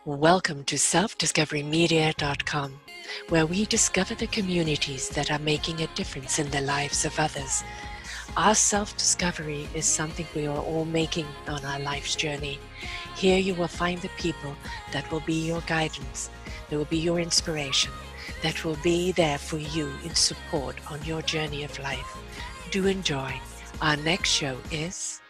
Welcome to selfdiscoverymedia.com, where we discover the communities that are making a difference in the lives of others. Our self-discovery is something we are all making on our life's journey. Here you will find the people that will be your guidance, that will be your inspiration, that will be there for you in support on your journey of life. Do enjoy. Our next show is...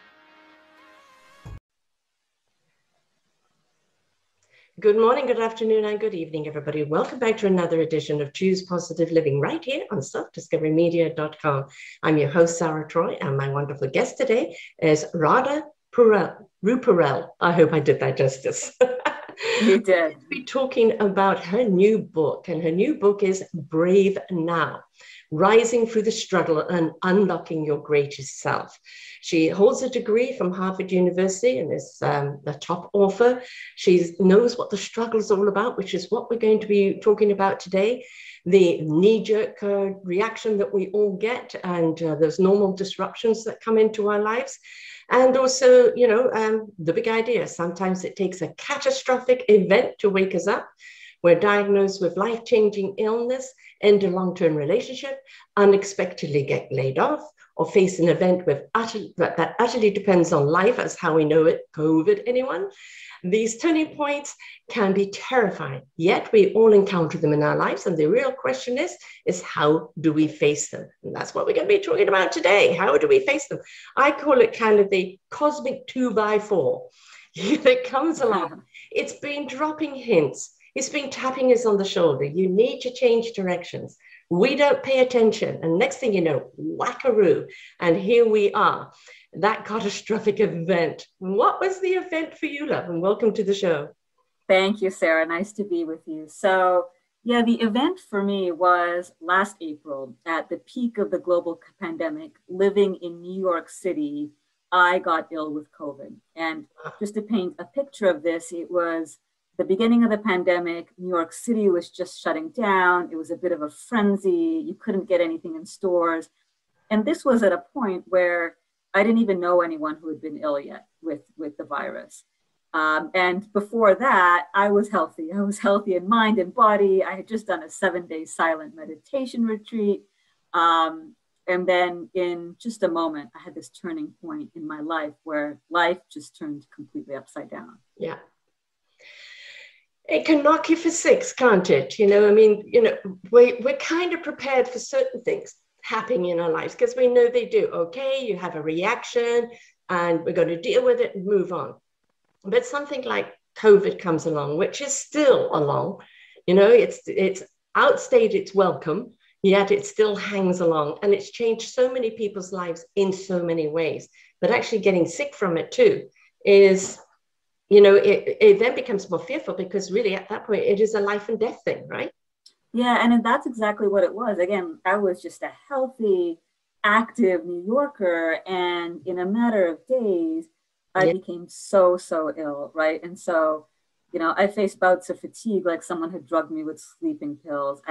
Good morning, good afternoon, and good evening, everybody. Welcome back to another edition of Choose Positive Living right here on selfdiscoverymedia.com. I'm your host, Sarah Troy, and my wonderful guest today is RADHA RUPARELL. I hope I did that justice. You did. We'll be talking about her new book, and her new book is Brave Now, Rising Through the Struggle and Unlocking Your Greatest Self. She holds a degree from Harvard University and is the top author. She knows what the struggle is all about, which is what we're going to be talking about today. The knee-jerk reaction that we all get, and those normal disruptions that come into our lives. And also, the big idea, sometimes it takes a catastrophic event to wake us up. We're diagnosed with life-changing illness, end a long-term relationship, unexpectedly get laid off, or face an event that utterly depends on life as how we know it, COVID, anyone? These turning points can be terrifying, yet we all encounter them in our lives. And the real question is how do we face them? And that's what we're going to be talking about today. How do we face them? I call it kind of the cosmic 2x4 that comes along. It's been dropping hints. It's been tapping us on the shoulder. You need to change directions. We don't pay attention. And next thing you know, whackaroo. And here we are, that catastrophic event. What was the event for you, love? And welcome to the show. Thank you, Sarah. Nice to be with you. So, yeah, the event for me was last April at the peak of the global pandemic, living in New York City. I got ill with COVID. And just to paint a picture of this, it was the beginning of the pandemic. New York City was just shutting down. It was a bit of a frenzy. You couldn't get anything in stores. And this was at a point where I didn't even know anyone who had been ill yet with the virus. And before that, I was healthy. I was healthy in mind and body. I had just done a 7-day silent meditation retreat. And then in just a moment, I had this turning point in my life where life just turned completely upside down. Yeah. It can knock you for six, can't it? We're kind of prepared for certain things happening in our lives because we know they do. Okay, you have a reaction and we're going to deal with it and move on. But something like COVID comes along, which is still along, it's outstayed its welcome, yet it still hangs along. And it's changed so many people's lives in so many ways. But actually getting sick from it too is... it then becomes more fearful because really at that point, it is a life and death thing, right? Yeah, and that's exactly what it was. Again, I was just a healthy, active New Yorker. And in a matter of days, I became so ill, right? And so, I faced bouts of fatigue like someone had drugged me with sleeping pills.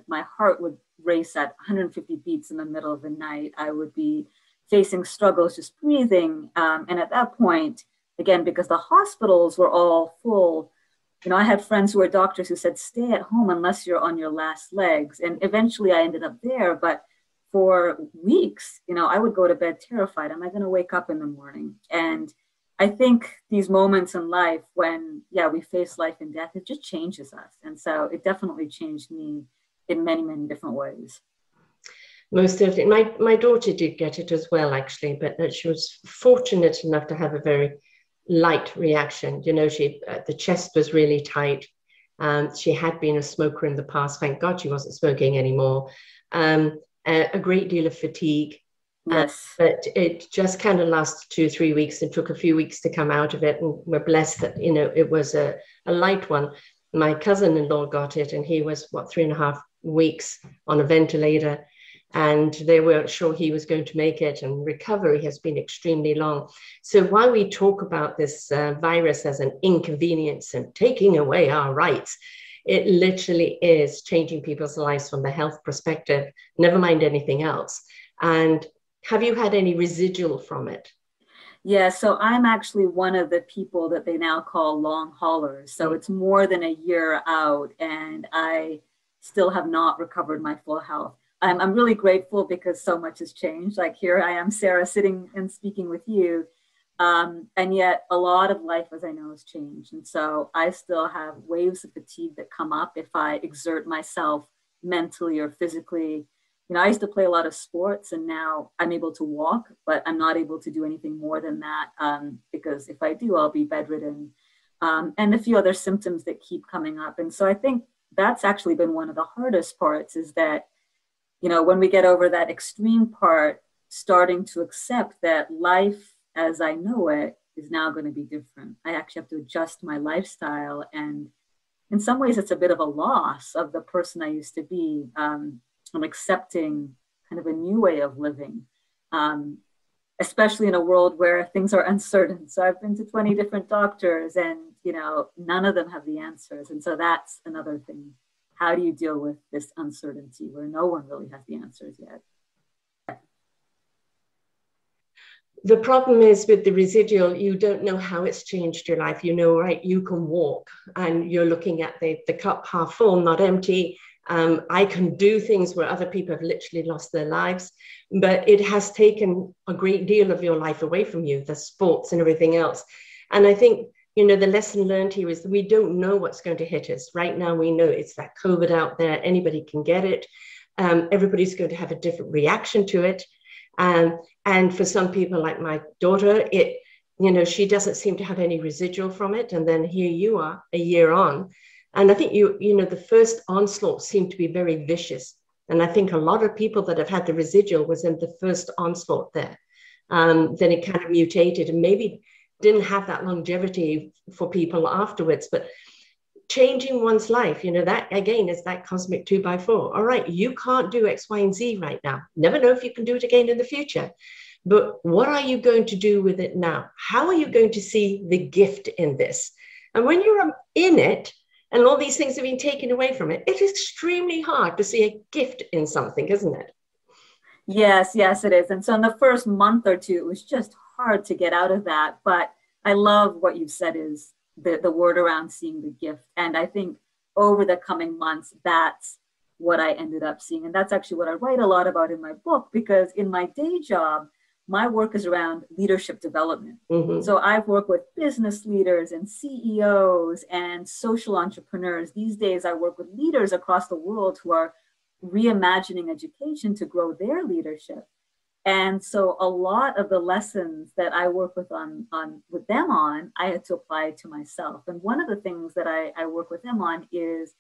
My heart would race at 150 beats in the middle of the night. I would be facing struggles just breathing. And at that point, again, because the hospitals were all full, I had friends who were doctors who said, stay at home unless you're on your last legs. And eventually I ended up there. But for weeks, I would go to bed terrified. Am I going to wake up in the morning? And I think these moments in life when, we face life and death, it just changes us. And so it definitely changed me in many, many different ways. Most definitely. My daughter did get it as well, actually, but she was fortunate enough to have a very light reaction. The chest was really tight. She had been a smoker in the past. Thank God she wasn't smoking anymore. A great deal of fatigue. Yes. But it just kind of lasted 2 or 3 weeks and took a few weeks to come out of it. And we're blessed that, it was a light one. My cousin-in-law got it and he was, 3.5 weeks on a ventilator. And they weren't sure he was going to make it, and recovery has been extremely long. So while we talk about this virus as an inconvenience and taking away our rights, it literally is changing people's lives from the health perspective, never mind anything else. And have you had any residual from it? Yeah, so I'm actually one of the people that they now call long haulers. So it's more than a year out, and I still have not recovered my full health. I'm really grateful because so much has changed. Like here I am, Sarah, sitting and speaking with you. And yet a lot of life, as I know, has changed. And so I still have waves of fatigue that come up if I exert myself mentally or physically. You know, I used to play a lot of sports, and now I'm able to walk, but I'm not able to do anything more than that, because if I do, I'll be bedridden, and a few other symptoms that keep coming up. And so I think that's actually been one of the hardest parts, is that, you know, when we get over that extreme part, starting to accept that life as I know it is now going to be different. I actually have to adjust my lifestyle. And in some ways, it's a bit of a loss of the person I used to be. I'm accepting kind of a new way of living, especially in a world where things are uncertain. So I've been to 20 different doctors, and, you know, none of them have the answers. And so that's another thing. How do you deal with this uncertainty where no one really has the answers yet? The problem is with the residual, you don't know how it's changed your life. You know, right, you can walk and you're looking at the cup half full, not empty. I can do things where other people have literally lost their lives, but it has taken a great deal of your life away from you, the sports and everything else. And I think, you know, the lesson learned here is that we don't know what's going to hit us. Right now, we know it's that COVID out there. Anybody can get it. Everybody's going to have a different reaction to it. And for some people, like my daughter, it, you know, she doesn't seem to have any residual from it. And then here you are a year on. And I think, you know, the first onslaught seemed to be very vicious. And I think a lot of people that have had the residual was in the first onslaught there. Then it kind of mutated and maybe didn't have that longevity for people afterwards. But changing one's life, you know, that again is that cosmic 2x4. All right, you can't do X, Y, and Z right now. Never know if you can do it again in the future. But what are you going to do with it now? How are you going to see the gift in this? And when you're in it, and all these things have been taken away from it, it's extremely hard to see a gift in something, isn't it? Yes, yes, it is. And so in the first month or two, it was just hard to get out of that. But I love what you've said is the word around seeing the gift. And I think over the coming months, that's what I ended up seeing. And that's actually what I write a lot about in my book, because in my day job, my work is around leadership development. Mm-hmm. So I've worked with business leaders and CEOs and social entrepreneurs. These days, I work with leaders across the world who are reimagining education to grow their leadership. And so a lot of the lessons that I work with with them on, I had to apply to myself. And one of the things that I work with them on is,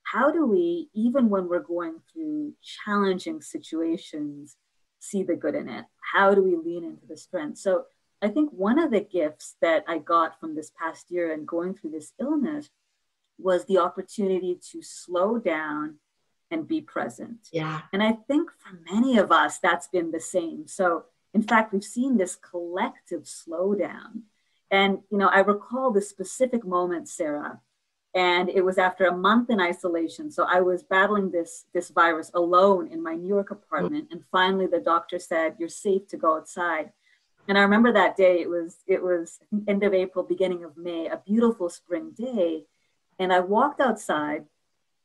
how do we, even when we're going through challenging situations, see the good in it? How do we lean into the strength? So I think one of the gifts that I got from this past year and going through this illness was the opportunity to slow down and be present. Yeah. And I think for many of us, that's been the same. So in fact, we've seen this collective slowdown. And, you know, I recall this specific moment, Sarah, and it was after a month in isolation. So I was battling this virus alone in my New York apartment. And finally, the doctor said, "You're safe to go outside." And I remember that day, it was I think, end of April, beginning of May, a beautiful spring day. And I walked outside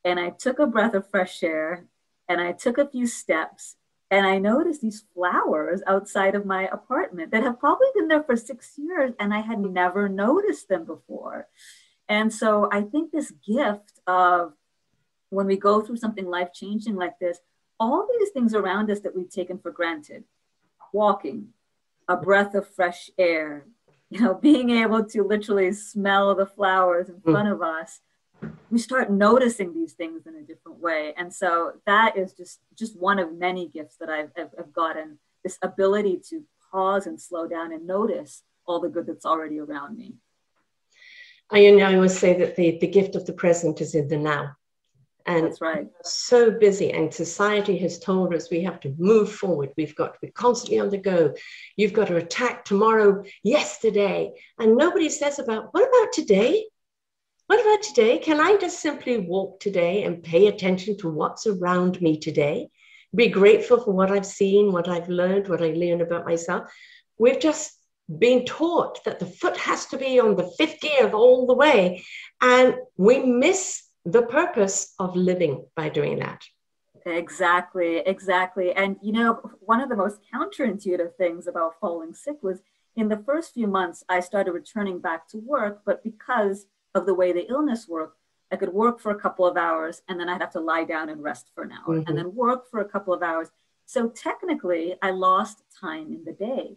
and I took a breath of fresh air and I took a few steps and I noticed these flowers outside of my apartment that have probably been there for 6 years. And I had never noticed them before. And so I think this gift of when we go through something life-changing like this, all these things around us that we've taken for granted, walking, a breath of fresh air, you know, being able to literally smell the flowers in front of us, we start noticing these things in a different way. And so that is just one of many gifts that I've gotten, this ability to pause and slow down and notice all the good that's already around me. I always say that the gift of the present is in the now. And that's right. We're so busy, and society has told us we have to move forward. We've got to be constantly on the go. You've got to attack tomorrow, yesterday. And nobody says about, what about today? What about today? Can I just simply walk today and pay attention to what's around me today? Be grateful for what I've seen, what I've learned, what I learned about myself. We've just being taught that the foot has to be on the fifth gear all the way. And we miss the purpose of living by doing that. Exactly, exactly. And you know, one of the most counterintuitive things about falling sick was in the first few months, I started returning back to work, but because of the way the illness worked, I could work for a couple of hours and then I'd have to lie down and rest for an hour and then work for a couple of hours. So technically, I lost time in the day.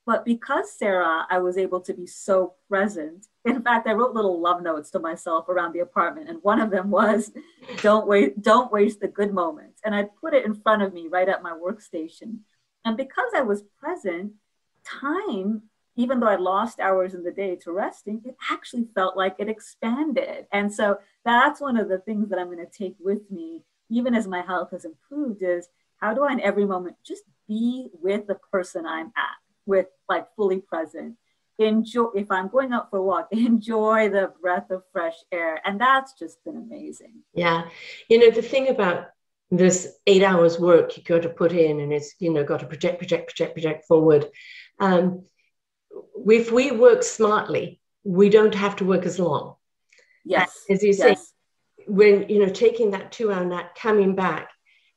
But because Sarah, I was able to be so present. In fact, I wrote little love notes to myself around the apartment. And one of them was, don't waste the good moments. And I put it in front of me right at my workstation. And because I was present, time, even though I lost hours in the day to resting, it actually felt like it expanded. And so that's one of the things that I'm going to take with me, even as my health has improved, is how do I in every moment just be with the person I'm at, with like fully present. Enjoy, if I'm going out for a walk, enjoy the breath of fresh air. And that's just been amazing. Yeah. You know, the thing about this 8 hours work you got to put in, and it's, you know, got to project forward. If we work smartly, we don't have to work as long. Yes. As you say, when, you know, taking that 2 hour nap, coming back,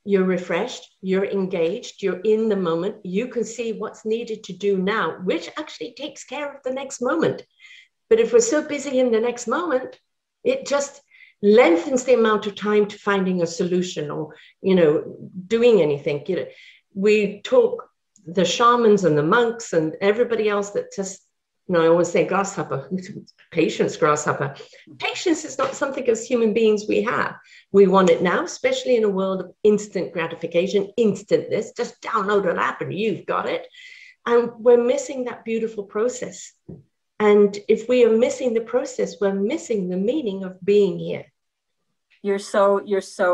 you're refreshed, you're engaged, you're in the moment, you can see what's needed to do now, which actually takes care of the next moment. But if we're so busy in the next moment, it just lengthens the amount of time to finding a solution or, you know, doing anything. You know, we talk, the shamans and the monks and everybody else that just, you know, I always say grasshopper, patience, grasshopper. Patience is not something as human beings we have. We want it now, especially in a world of instant gratification, instant this, just download an app and you've got it. And we're missing that beautiful process. And if we are missing the process, we're missing the meaning of being here. You're so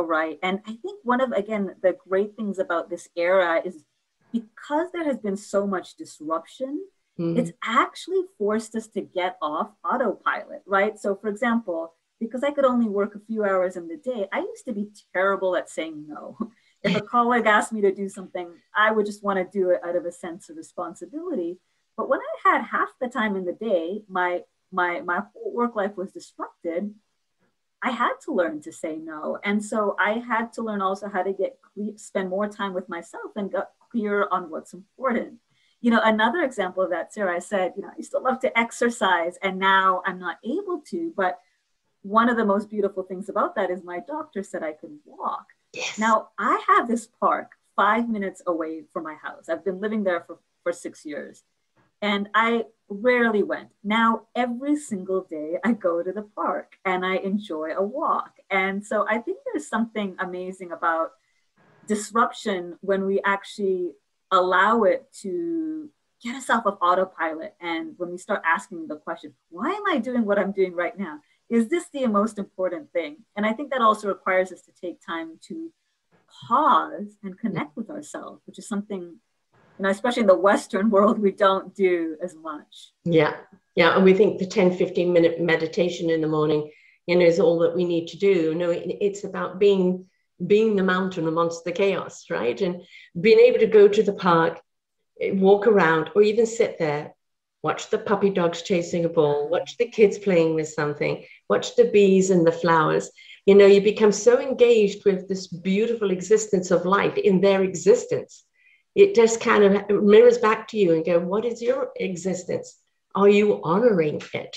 right. And I think one of, again, the great things about this era is because there has been so much disruption, it's actually forced us to get off autopilot, right? So for example, because I could only work a few hours in the day, I used to be terrible at saying no. If a colleague asked me to do something, I would just want to do it out of a sense of responsibility. But when I had half the time in the day, my whole work life was disrupted. I had to learn to say no. And so I had to learn also how to spend more time with myself and get clear on what's important. You know, another example of that, Sarah, I said, you know, I used to love to exercise and now I'm not able to. But one of the most beautiful things about that is my doctor said I could walk. Yes. Now, I have this park 5 minutes away from my house. I've been living there for 6 years and I rarely went. Now, every single day I go to the park and I enjoy a walk. And so I think there's something amazing about disruption when we actually allow it to get us off of autopilot. And when we start asking the question, why am I doing what I'm doing right now? Is this the most important thing? And I think that also requires us to take time to pause and connect with ourselves, which is something, you know, especially in the Western world, we don't do as much. Yeah. Yeah. And we think the 10-15 minute meditation in the morning, you know, is all that we need to do. No, it's about being the mountain amongst the chaos, right? And being able to go to the park, walk around, or even sit there, watch the puppy dogs chasing a ball, watch the kids playing with something, watch the bees and the flowers. You know, you become so engaged with this beautiful existence of life in their existence. It just kind of mirrors back to you and go, what is your existence? Are you honoring it?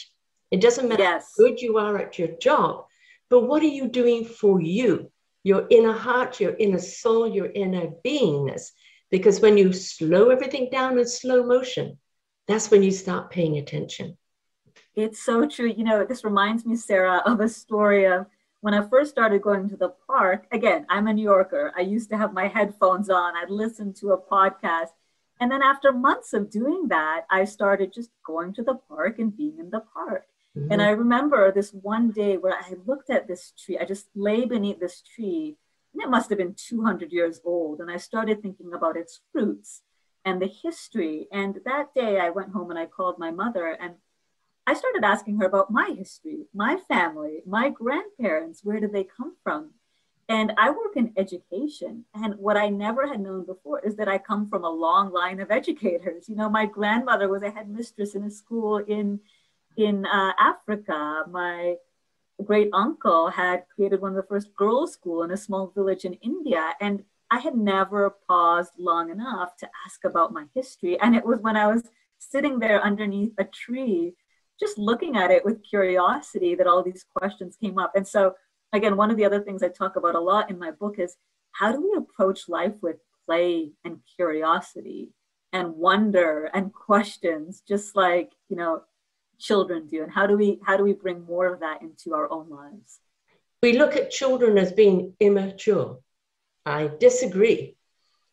It doesn't matter how good you are at your job, but what are you doing for you? Your inner heart, your inner soul, your inner beingness. Because when you slow everything down in slow motion, that's when you start paying attention. It's so true. You know, this reminds me, Sarah, of a story of when I first started going to the park. Again, I'm a New Yorker. I used to have my headphones on. I'd listen to a podcast. And then after months of doing that, I started just going to the park and being in the park. Mm-hmm. And I remember this one day where I looked at this tree. I just lay beneath this tree, and it must have been 200 years old. And I started thinking about its fruits and the history. And that day I went home and I called my mother and I started asking her about my history, my family, my grandparents, where did they come from? And I work in education. And what I never had known before is that I come from a long line of educators. You know, my grandmother was a headmistress in a school in Africa. My great uncle had created one of the first girls' school in a small village in India. And I had never paused long enough to ask about my history. And it was when I was sitting there underneath a tree, just looking at it with curiosity, that all these questions came up. And so, again, one of the other things I talk about a lot in my book is how do we approach life with play and curiosity and wonder and questions, just like, you know, children do? And how do we bring more of that into our own lives? We look at children as being immature. I disagree.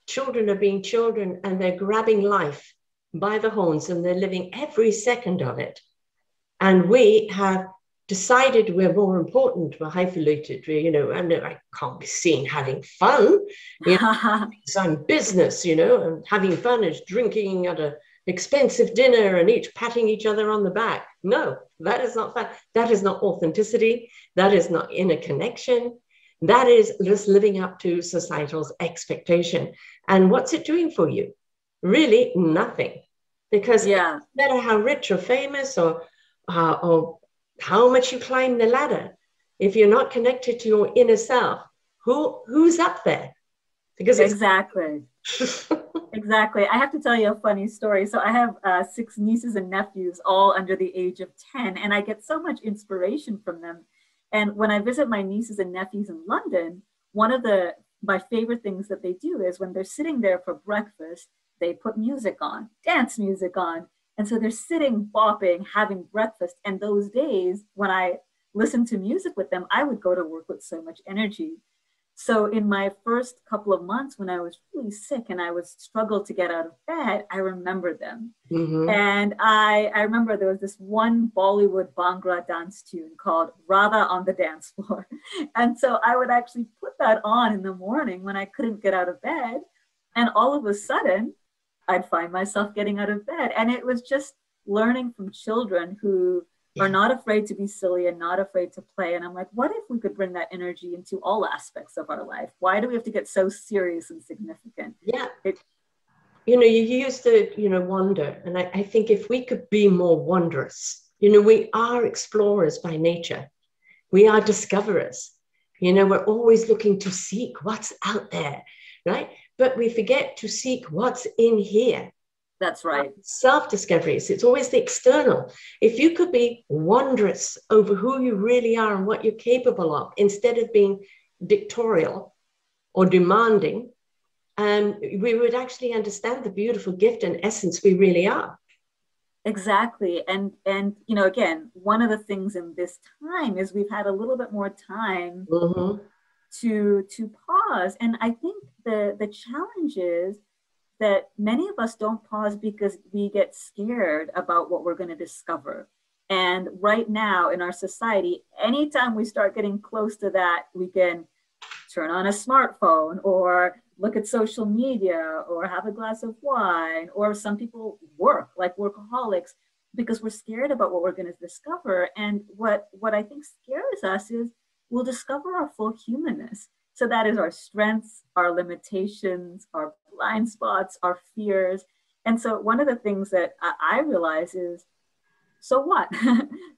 Children are being children, and they're grabbing life by the horns, and they're living every second of it. And we have decided we're more important, we're highfalutin, you know, and I can't be seen having fun. You know, some business, you know, and having fun is drinking at an expensive dinner and each patting each other on the back. No, that is not fun. That is not authenticity. That is not inner connection. That is just living up to societal's expectation. And what's it doing for you? Really nothing. Because no matter how rich or famous or how much you climb the ladder, if you're not connected to your inner self, who's up there? Because exactly. Exactly. I have to tell you a funny story. So I have 6 nieces and nephews, all under the age of 10, and I get so much inspiration from them. And when I visit my nieces and nephews in London, one of my favorite things that they do is when they're sitting there for breakfast, they put music on, dance music on. And so they're sitting, bopping, having breakfast. And those days when I listened to music with them, I would go to work with so much energy. So in my first couple of months when I was really sick and I was struggled to get out of bed, I remember them. Mm-hmm. And I remember there was this one Bollywood Bhangra dance tune called RADHA on the Dance Floor. And so I would actually put that on in the morning when I couldn't get out of bed. And all of a sudden, I'd find myself getting out of bed. And it was just learning from children who are not afraid to be silly and not afraid to play. And I'm like, what if we could bring that energy into all aspects of our life? Why do we have to get so serious and significant? Yeah. You know, you use the, you know, wonder. And I think if we could be more wondrous, you know, we are explorers by nature. We are discoverers. You know, we're always looking to seek what's out there, right? But we forget to seek what's in here. That's right. Self-discoveries. It's always the external. If you could be wondrous over who you really are and what you're capable of, instead of being dictatorial or demanding, we would actually understand the beautiful gift and essence we really are. Exactly. And you know, again, one of the things in this time is we've had a little bit more time to pause. And I think the challenge is that many of us don't pause because we get scared about what we're going to discover. And right now in our society, anytime we start getting close to that, we can turn on a smartphone or look at social media or have a glass of wine, or some people work like workaholics because we're scared about what we're going to discover. And what I think scares us is we'll discover our full humanness. So that is our strengths, our limitations, our blind spots, our fears. And so one of the things that I realize is, so what?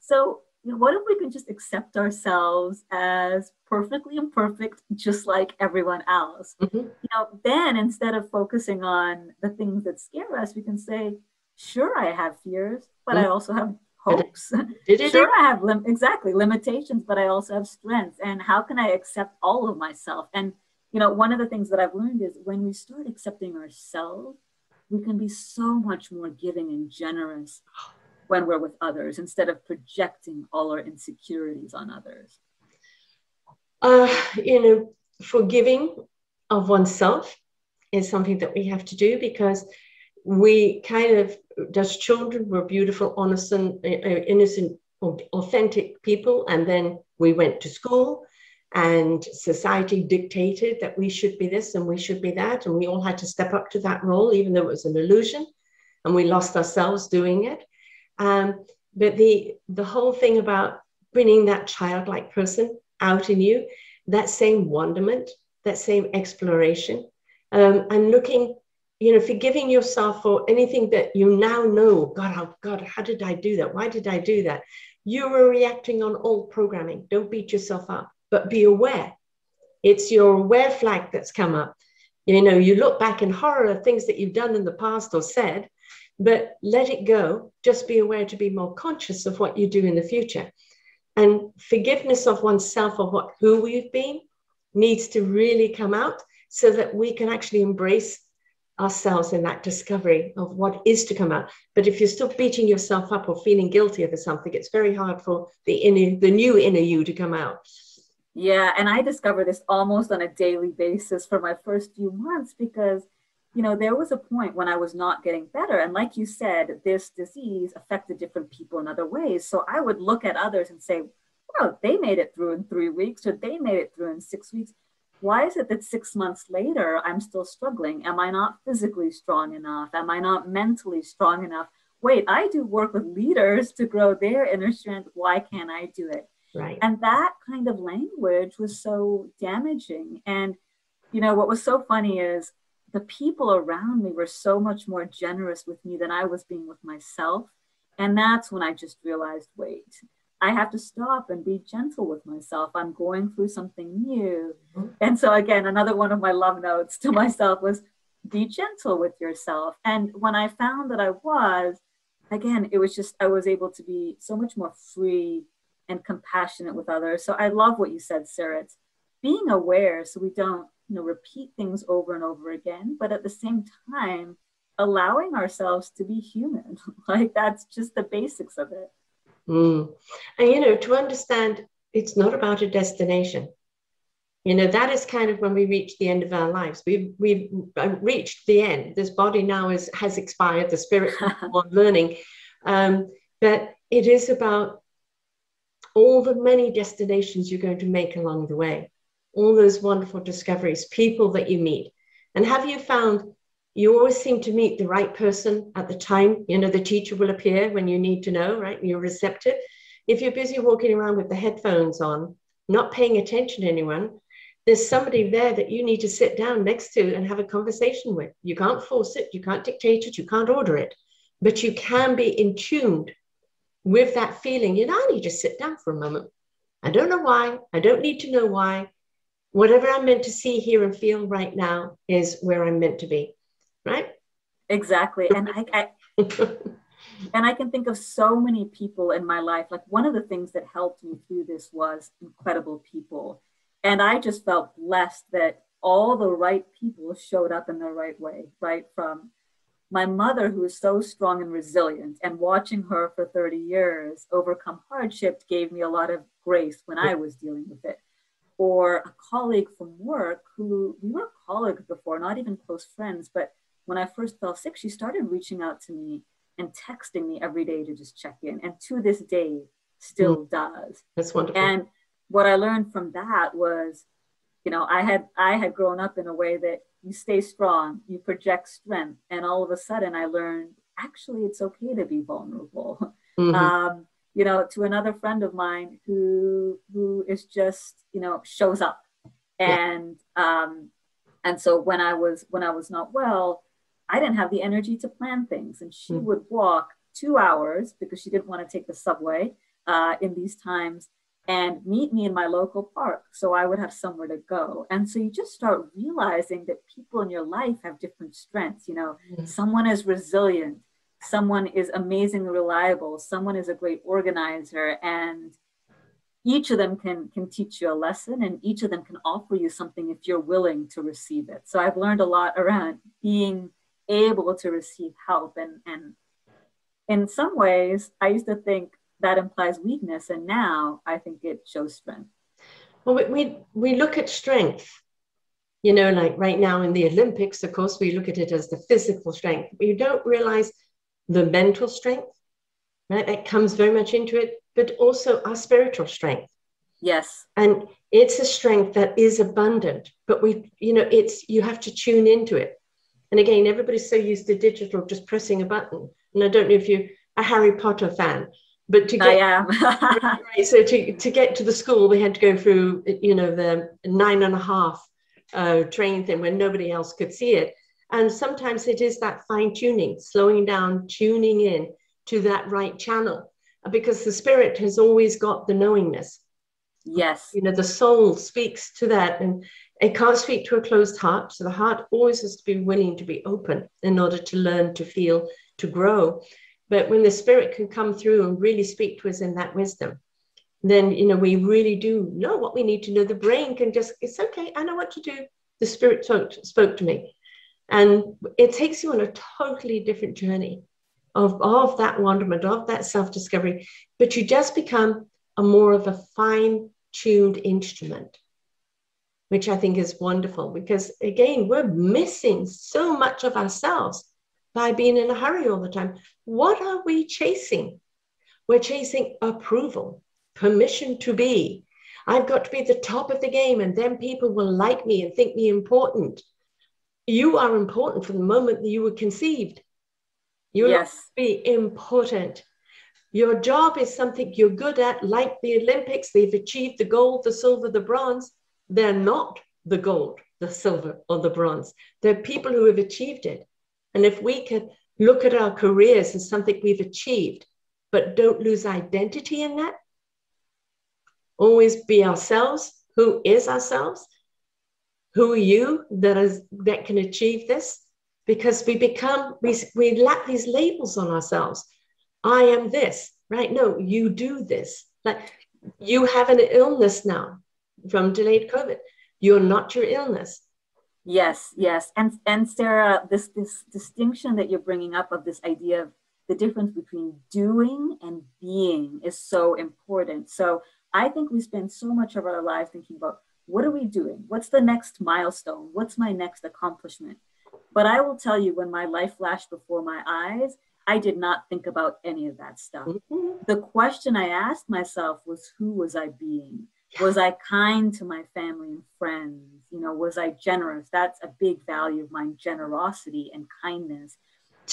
So what if we can just accept ourselves as perfectly imperfect, just like everyone else? Mm-hmm. You know, then instead of focusing on the things that scare us, we can say, sure, I have fears, but I also have hopes. Sure, I have limitations, but I also have strengths. And how can I accept all of myself? And, you know, one of the things that I've learned is when we start accepting ourselves, we can be so much more giving and generous when we're with others instead of projecting all our insecurities on others. You know, forgiving of oneself is something that we have to do, because we kind of, as children, we're beautiful, honest, and innocent, authentic people. And then we went to school and society dictated that we should be this and we should be that. And we all had to step up to that role, even though it was an illusion. And we lost ourselves doing it. But the whole thing about bringing that childlike person out in you, that same wonderment, that same exploration, and looking, forgiving yourself for anything that you now know. God, oh God, how did I do that? Why did I do that? You were reacting on old programming. Don't beat yourself up, but be aware. It's your aware flag that's come up. You look back in horror of things that you've done in the past or said, but let it go. Just be aware to be more conscious of what you do in the future. And forgiveness of oneself of who we've been needs to really come out so that we can actually embrace ourselves in that discovery of what is to come out. But if you're still beating yourself up or feeling guilty over something, it's very hard for the new inner you to come out. Yeah, and I discovered this almost on a daily basis for my first few months because, there was a point when I was not getting better. And like you said, this disease affected different people in other ways. So I would look at others and say, well, they made it through in 3 weeks, or they made it through in 6 weeks. Why is it that 6 months later, I'm still struggling? Am I not physically strong enough? Am I not mentally strong enough? Wait, I do work with leaders to grow their inner strength. Why can't I do it? Right. And that kind of language was so damaging. And, what was so funny is the people around me were so much more generous with me than I was being with myself. And that's when I just realized, wait, I have to stop and be gentle with myself. I'm going through something new. Mm-hmm. And so again, another one of my love notes to myself was be gentle with yourself. And when I found that I was, again, it was just, I was able to be so much more free and compassionate with others. So I love what you said, Sarah. It's being aware so we don't, repeat things over and over again, but at the same time, allowing ourselves to be human. Like that's just the basics of it. And, to understand it's not about a destination. That is kind of when we reach the end of our lives. We've reached the end. This body now has expired. The spirit on learning. But it is about all the many destinations you're going to make along the way, all those wonderful discoveries, people that you meet. And have you found you always seem to meet the right person at the time? The teacher will appear when you need to know, right? And you're receptive. If you're busy walking around with the headphones on, not paying attention to anyone, there's somebody there that you need to sit down next to and have a conversation with. You can't force it. You can't dictate it. You can't order it. But you can be in tune with that feeling. I need to sit down for a moment. I don't know why. I don't need to know why. Whatever I'm meant to see, hear, and feel right now is where I'm meant to be, right? Exactly. And I can think of so many people in my life. Like one of the things that helped me through this was incredible people. And I just felt blessed that all the right people showed up in the right way, right? From my mother, who is so strong and resilient, and watching her for 30 years overcome hardship gave me a lot of grace when I was dealing with it. Or a colleague from work who we were colleagues before, not even close friends, but when I first fell sick, she started reaching out to me and texting me every day to just check in. And to this day, still does. That's wonderful. And what I learned from that was, I had grown up in a way that you stay strong, you project strength. And all of a sudden I learned, actually, it's okay to be vulnerable. Mm-hmm. To another friend of mine who is just, shows up. And, and so when I was not well, I didn't have the energy to plan things. And she would walk 2 hours because she didn't want to take the subway in these times and meet me in my local park. So I would have somewhere to go. And so you just start realizing that people in your life have different strengths. Someone is resilient. Someone is amazingly reliable. Someone is a great organizer. And each of them can teach you a lesson, and each of them can offer you something if you're willing to receive it. So I've learned a lot around being able to receive help. And in some ways, I used to think that implies weakness. And now I think it shows strength. Well, we look at strength, like right now in the Olympics, of course, we look at it as the physical strength. We don't realize the mental strength, right? That comes very much into it, but also our spiritual strength. Yes. And it's a strength that is abundant, but you have to tune into it. And again, everybody's so used to digital, just pressing a button. And I don't know if you're a Harry Potter fan, But to I get am. right, so to get to the school, we had to go through, you know, the 9.5 train thing when nobody else could see it. And sometimes it is that fine tuning, slowing down, tuning in to that right channel, because the spirit has always got the knowingness. Yes. You know, the soul speaks to that, and it can't speak to a closed heart. So the heart always has to be willing to be open in order to learn, to feel, to grow. But when the spirit can come through and really speak to us in that wisdom, then, you know, we really do know what we need to know. The brain can just, it's okay, I know what to do. The spirit spoke to me. And it takes you on a totally different journey of that wonderment, of that self-discovery. But you just become a more of a fine-tuned instrument, which I think is wonderful, because again, we're missing so much of ourselves by being in a hurry all the time. What are we chasing? We're chasing approval, permission to be. I've got to be at the top of the game, and then people will like me and think me important. You are important from the moment that you were conceived. You'll yes. be important. Your job is something you're good at, like the Olympics. They've achieved the gold, the silver, the bronze. They're not the gold, the silver, or the bronze. They're people who have achieved it. And if we could look at our careers as something we've achieved, but don't lose identity in that, always be ourselves. Who is ourselves? Who are you that can achieve this? Because we lack these labels on ourselves. I am this, right? No, you do this. Like, you have an illness now from delayed COVID. You're not your illness. Yes, yes. And Sarah, this distinction that you're bringing up of this idea of the difference between doing and being is so important. So I think we spend so much of our lives thinking about, what are we doing? What's the next milestone? What's my next accomplishment? But I will tell you, when my life flashed before my eyes, I did not think about any of that stuff. Mm-hmm. The question I asked myself was, who was I being? Was I kind to my family and friends? You know, was I generous? That's a big value of mine, generosity and kindness.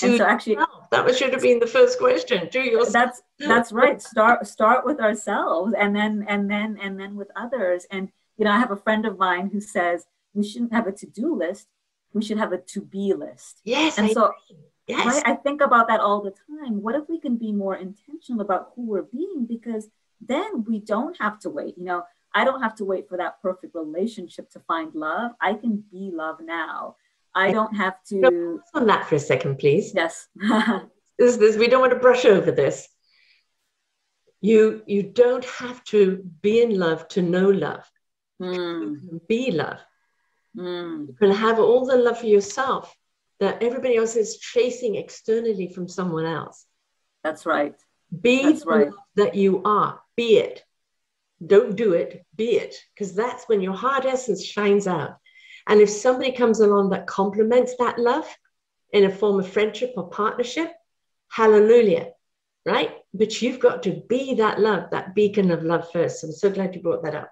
And so actually, that should have been the first question. To yourself. That's right. Start with ourselves, and then with others. And you know, I have a friend of mine who says we shouldn't have a to-do list. We should have a to-be list. Yes. And so yes. Right, I think about that all the time. What if we can be more intentional about who we're being? Because then we don't have to wait. You know, I don't have to wait for that perfect relationship to find love. I can be love now. I don't have to. On that for a second, please. Yes. We don't want to brush over this. You don't have to be in love to know love. You can be love. You can have all the love for yourself that everybody else is chasing externally from someone else. That's right. That's right. That you are. Be it. Don't do it. Be it. Because that's when your heart essence shines out. And if somebody comes along that complements that love in a form of friendship or partnership, hallelujah, right? But you've got to be that love, that beacon of love first. So I'm so glad you brought that up.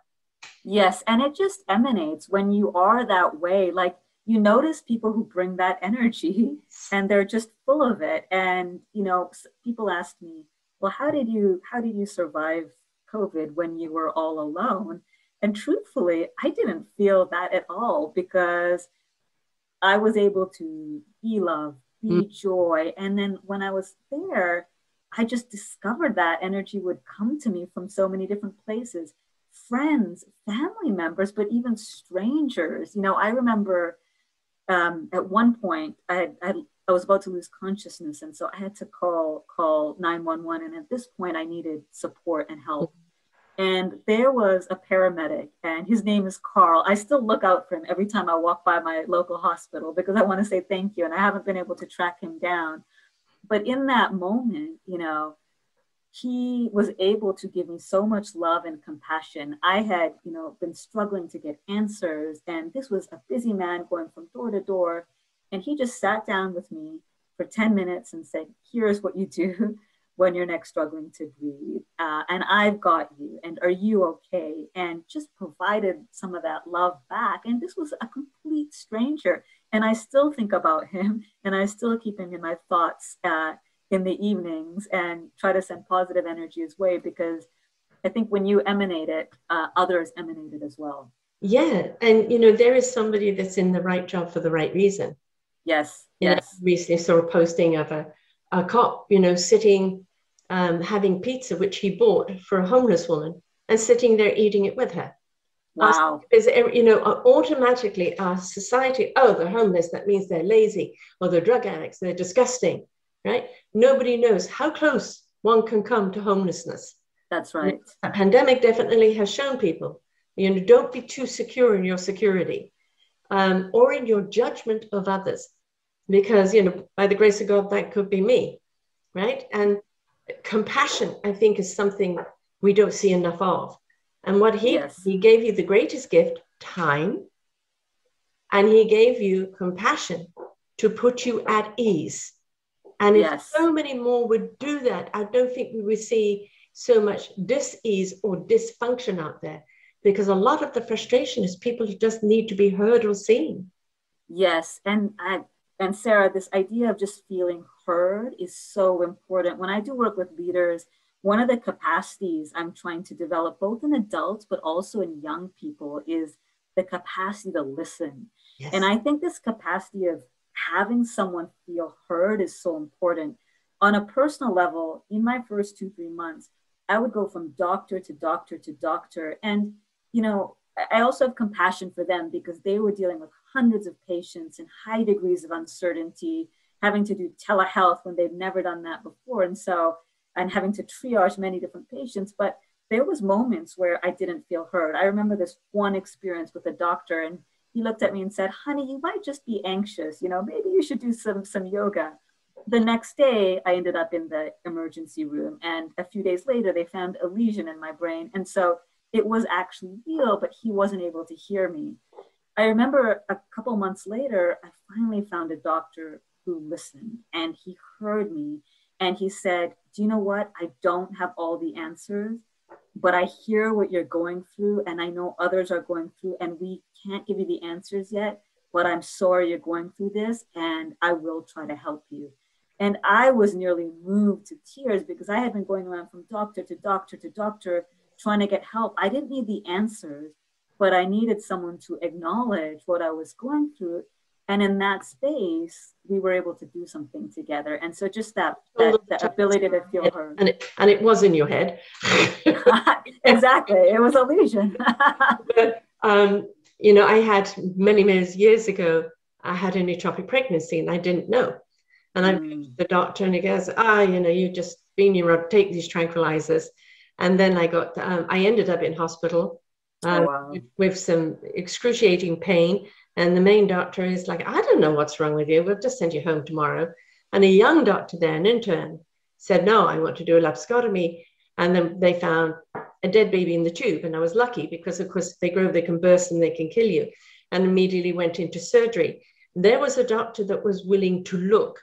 Yes. And it just emanates when you are that way. Like, you notice people who bring that energy and they're just full of it. And, you know, people ask me, well, how did you survive COVID when you were all alone? And truthfully, I didn't feel that at all, because I was able to be love, be joy. And then when I was there, I just discovered that energy would come to me from so many different places, friends, family members, but even strangers. You know, I remember at one point I was about to lose consciousness. And so I had to call 911. And at this point I needed support and help. And there was a paramedic, and his name is Carl. I still look out for him every time I walk by my local hospital, because I want to say thank you. And I haven't been able to track him down. But in that moment, you know, he was able to give me so much love and compassion. I had, you know, been struggling to get answers. And this was a busy man going from door to door. And he just sat down with me for 10 minutes and said, here's what you do when you're next struggling to breathe. And I've got you. And are you okay? And just provided some of that love back. And this was a complete stranger. And I still think about him, and I still keep him in my thoughts. in the evenings and try to send positive energy his way, because I think when you emanate it, others emanate it as well. Yeah. And, there is somebody that's in the right job for the right reason. Yes. Yes. Recently saw a posting of a cop, sitting, having pizza, which he bought for a homeless woman, and sitting there eating it with her. Wow. Because, automatically our society, oh, they're homeless, that means they're lazy, or they're drug addicts, they're disgusting, right? Nobody knows how close one can come to homelessness. That's right. A pandemic definitely has shown people, don't be too secure in your security, or in your judgment of others, because, by the grace of God, that could be me, right? And compassion, I think, is something we don't see enough of. And what he gave you the greatest gift, time, and he gave you compassion to put you at ease. And if so many more would do that, I don't think we would see so much dis-ease or dysfunction out there, because a lot of the frustration is people who just need to be heard or seen. Yes. And Sarah, this idea of just feeling heard is so important. When I do work with leaders, one of the capacities I'm trying to develop, both in adults, but also in young people, is the capacity to listen. Yes. And I think this capacity of having someone feel heard is so important. On a personal level, in my first 2-3 months, I would go from doctor to doctor to doctor. And, I also have compassion for them, because they were dealing with hundreds of patients and high degrees of uncertainty, having to do telehealth when they've never done that before. And having to triage many different patients. But there was moments where I didn't feel heard. I remember this one experience with a doctor, and he looked at me and said, "Honey, you might just be anxious. Maybe you should do some yoga." The next day, I ended up in the emergency room. And a few days later, they found a lesion in my brain. And so it was actually real, but he wasn't able to hear me. I remember a couple months later, I finally found a doctor who listened, and he heard me. And he said, "Do you know what? I don't have all the answers, but I hear what you're going through, and I know others are going through, and we can't give you the answers yet, but I'm sorry you're going through this, and I will try to help you." And I was nearly moved to tears, because I had been going around from doctor to doctor to doctor trying to get help. I didn't need the answers, but I needed someone to acknowledge what I was going through. And in that space, we were able to do something together. And so just that ability to feel heard. And it was in your head. Exactly. It was a lesion. But, I had many years ago, I had an ectopic pregnancy, and I didn't know. And I went to the doctor, and he goes, you've just been, take these tranquilizers. And then I ended up in hospital with some excruciating pain. And the main doctor is like, "I don't know what's wrong with you. We'll just send you home tomorrow." And a young doctor there, an intern, said, "No, I want to do a laparoscopy." And then they found a dead baby in the tube. And I was lucky, because, of course, if they grow, they can burst and they can kill you. And immediately went into surgery. There was a doctor that was willing to look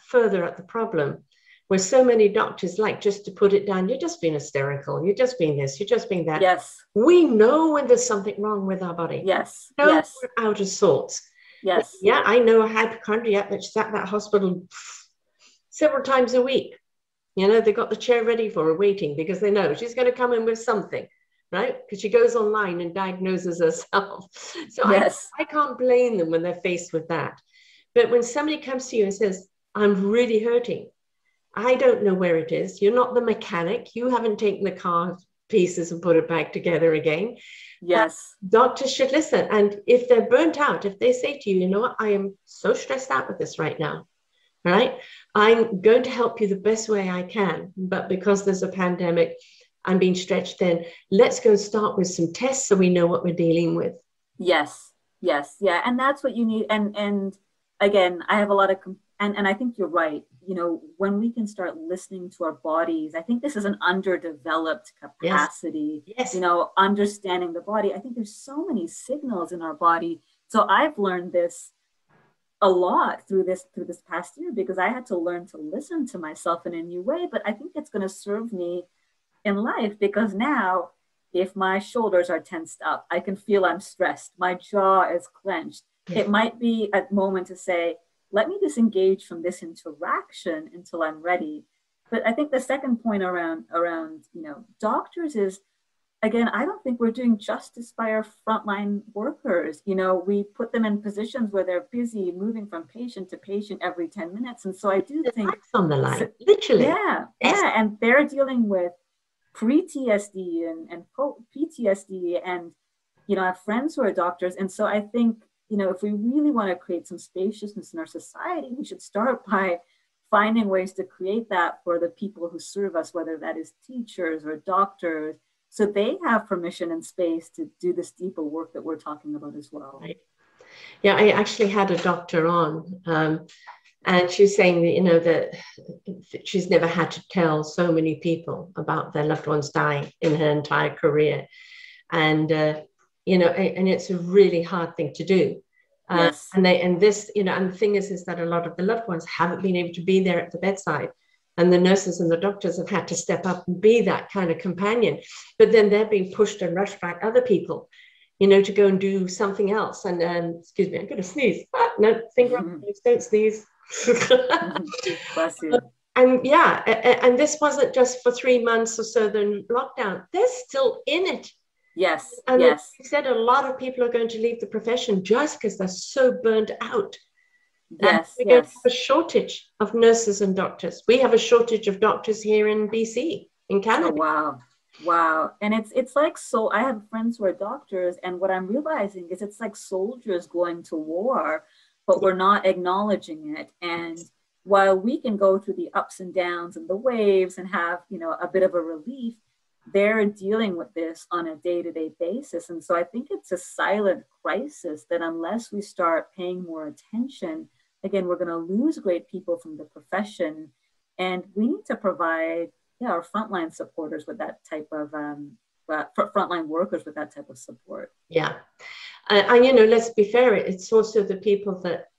further at the problem, where so many doctors like just to put it down. "You're just being hysterical. You're just being this. You're just being that." Yes. We know when there's something wrong with our body. Yes. We're out of sorts. Yes. Yeah, I know a hypochondriac that sat at that hospital several times a week. They got the chair ready for her, waiting, because they know she's going to come in with something, right? Because she goes online and diagnoses herself. So I can't blame them when they're faced with that. But when somebody comes to you and says, "I'm really hurting. I don't know where it is. You're not the mechanic. You haven't taken the car pieces and put it back together again." Yes. Doctors should listen. And if they're burnt out, if they say to you, "You know what, I am so stressed out with this right now, right? I'm going to help you the best way I can. But because there's a pandemic, I'm being stretched thin. Let's go and start with some tests so we know what we're dealing with." Yes. Yes. Yeah. And that's what you need. And again, I have a lot of, and I think you're right. When we can start listening to our bodies, I think this is an underdeveloped capacity, Yes. Understanding the body. I think there's so many signals in our body. So I've learned this a lot through this past year, because I had to learn to listen to myself in a new way. But I think it's going to serve me in life, because now if my shoulders are tensed up, I can feel I'm stressed. My jaw is clenched. It might be a moment to say, let me disengage from this interaction until I'm ready. But I think the second point around doctors is, again, I don't think we're doing justice by our frontline workers. We put them in positions where they're busy moving from patient to patient every 10 minutes. And so I do think on the line, literally. Yeah. And they're dealing with pre-TSD and PTSD. And, I have friends who are doctors. And so I think, if we really want to create some spaciousness in our society, we should start by finding ways to create that for the people who serve us, whether that is teachers or doctors, so they have permission and space to do this deeper work that we're talking about as well. Right. Yeah, I actually had a doctor on, and she's saying that, that she's never had to tell so many people about their loved ones dying in her entire career. And, and it's a really hard thing to do. Yes. And the thing is that a lot of the loved ones haven't been able to be there at the bedside. And the nurses and the doctors have had to step up and be that kind of companion. But then they're being pushed and rushed by other people, to go and do something else. And excuse me, I'm going to sneeze. No, finger up, don't sneeze. Bless you. And this wasn't just for 3 months or so, the lockdown. They're still in it. Yes. And yes. You said a lot of people are going to leave the profession just because they're so burnt out. Yes. We're going to have a shortage of nurses and doctors. We have a shortage of doctors here in BC, in Canada. Oh, wow. And it's like, so I have friends who are doctors, and what I'm realizing is it's like soldiers going to war, but we're not acknowledging it. And while we can go through the ups and downs and the waves and have, a bit of a relief, they're dealing with this on a day-to-day basis. And so I think it's a silent crisis that unless we start paying more attention, again, we're going to lose great people from the profession. And we need to provide our frontline supporters with that type of, frontline workers with that type of support. Yeah. And let's be fair, it's also the people that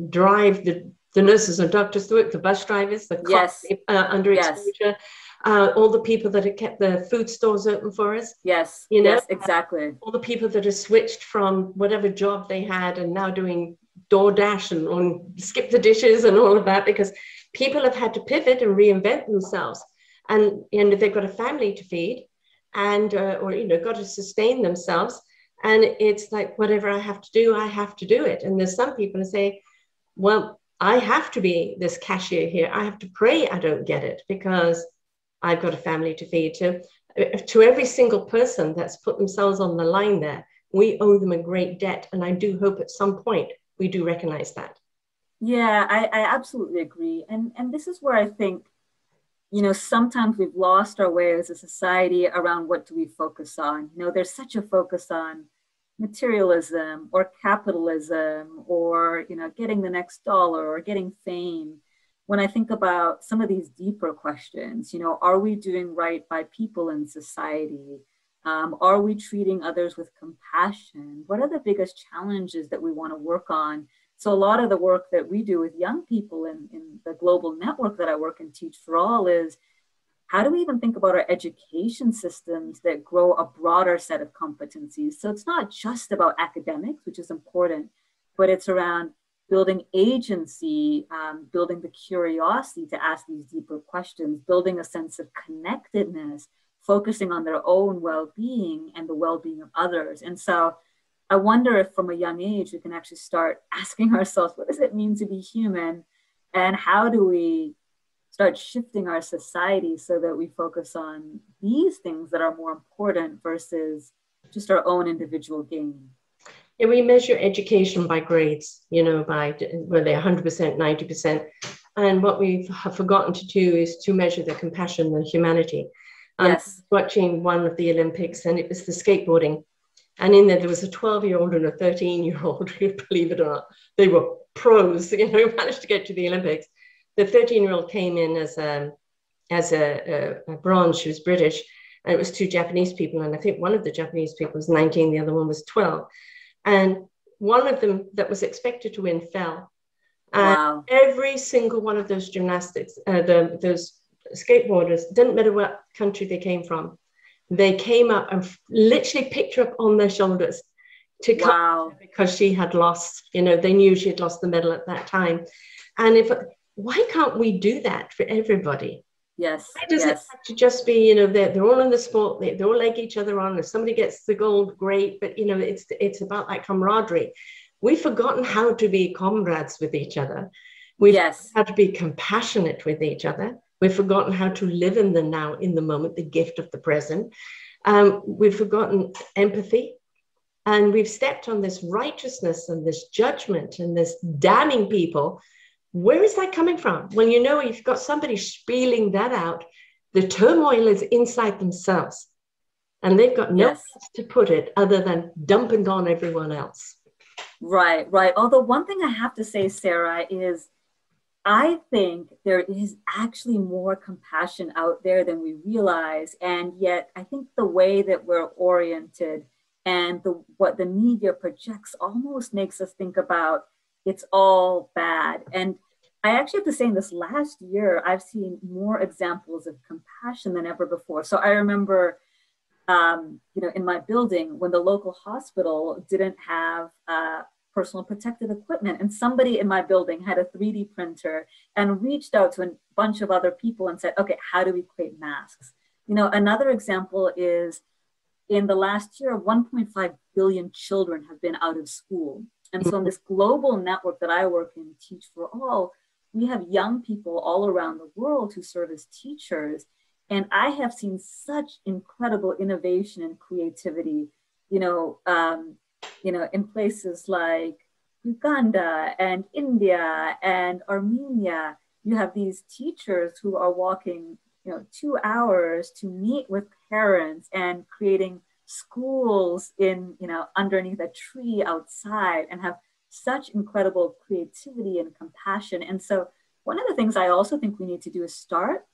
drive the nurses and doctors to work, the bus drivers, the cops under exposure. All the people that have kept the food stores open for us. Yes, yes, exactly. All the people that have switched from whatever job they had and now doing DoorDash and skip the dishes and all of that, because people have had to pivot and reinvent themselves. And they've got a family to feed and, got to sustain themselves. And it's like, whatever I have to do, I have to do it. And there's some people who say, well, I have to be this cashier here. I have to pray I don't get it because I've got a family to feed. To every single person that's put themselves on the line there, we owe them a great debt. And I do hope at some point we do recognize that. Yeah, I absolutely agree. And this is where I think, sometimes we've lost our way as a society around what do we focus on. There's such a focus on materialism or capitalism or, getting the next dollar or getting fame. When I think about some of these deeper questions, are we doing right by people in society? Are we treating others with compassion? What are the biggest challenges that we want to work on? So a lot of the work that we do with young people in the global network that I work and Teach for All is, how do we even think about our education systems that grow a broader set of competencies? So it's not just about academics, which is important, but it's around building agency, building the curiosity to ask these deeper questions, building a sense of connectedness, focusing on their own well-being and the well-being of others. And so I wonder if from a young age, we can actually start asking ourselves, what does it mean to be human? And how do we start shifting our society so that we focus on these things that are more important versus just our own individual gain? Yeah, we measure education by grades, by whether they're 100%, 90%. And what we have forgotten to do is to measure the compassion and humanity. Yes. Watching one of the Olympics, and it was the skateboarding. And in there was a 12-year-old and a 13-year-old, believe it or not. They were pros, managed to get to the Olympics. The 13-year-old came in as a bronze. She was British. And it was two Japanese people. And I think one of the Japanese people was 19, the other one was 12. And one of them that was expected to win fell. Wow. Every single one of those gymnastics, those skateboarders, didn't matter what country they came from, they came up and literally picked her up on their shoulders, to come Wow. because she had lost, they knew she had lost the medal at that time. And why can't we do that for everybody? Yes. Why does yes. it have to just be, they're all in the sport, they all egg each other on. If somebody gets the gold, great. But, it's about that camaraderie. We've forgotten how to be comrades with each other. We've Yes. forgotten how to be compassionate with each other. We've forgotten how to live in the now, in the moment, the gift of the present. We've forgotten empathy. And we've stepped on this righteousness and this judgment and this damning people. Where is that coming from? Well, you've got somebody spieling that out. The turmoil is inside themselves. And they've got no place to put it other than dumping on everyone else. Right, right. Although one thing I have to say, Sarah, is I think there is actually more compassion out there than we realize. And yet I think the way that we're oriented and what the media projects almost makes us think about it's all bad. And I actually have to say, in this last year, I've seen more examples of compassion than ever before. So I remember, in my building, when the local hospital didn't have personal protective equipment, and somebody in my building had a 3D printer and reached out to a bunch of other people and said, okay, how do we create masks? Another example is, in the last year, 1.5 billion children have been out of school. And so in this global network that I work in, Teach for All, we have young people all around the world who serve as teachers. And I have seen such incredible innovation and creativity, in places like Uganda and India and Armenia. You have these teachers who are walking 2 hours to meet with parents and creating schools underneath a tree outside, and have such incredible creativity and compassion. And so one of the things I also think we need to do is start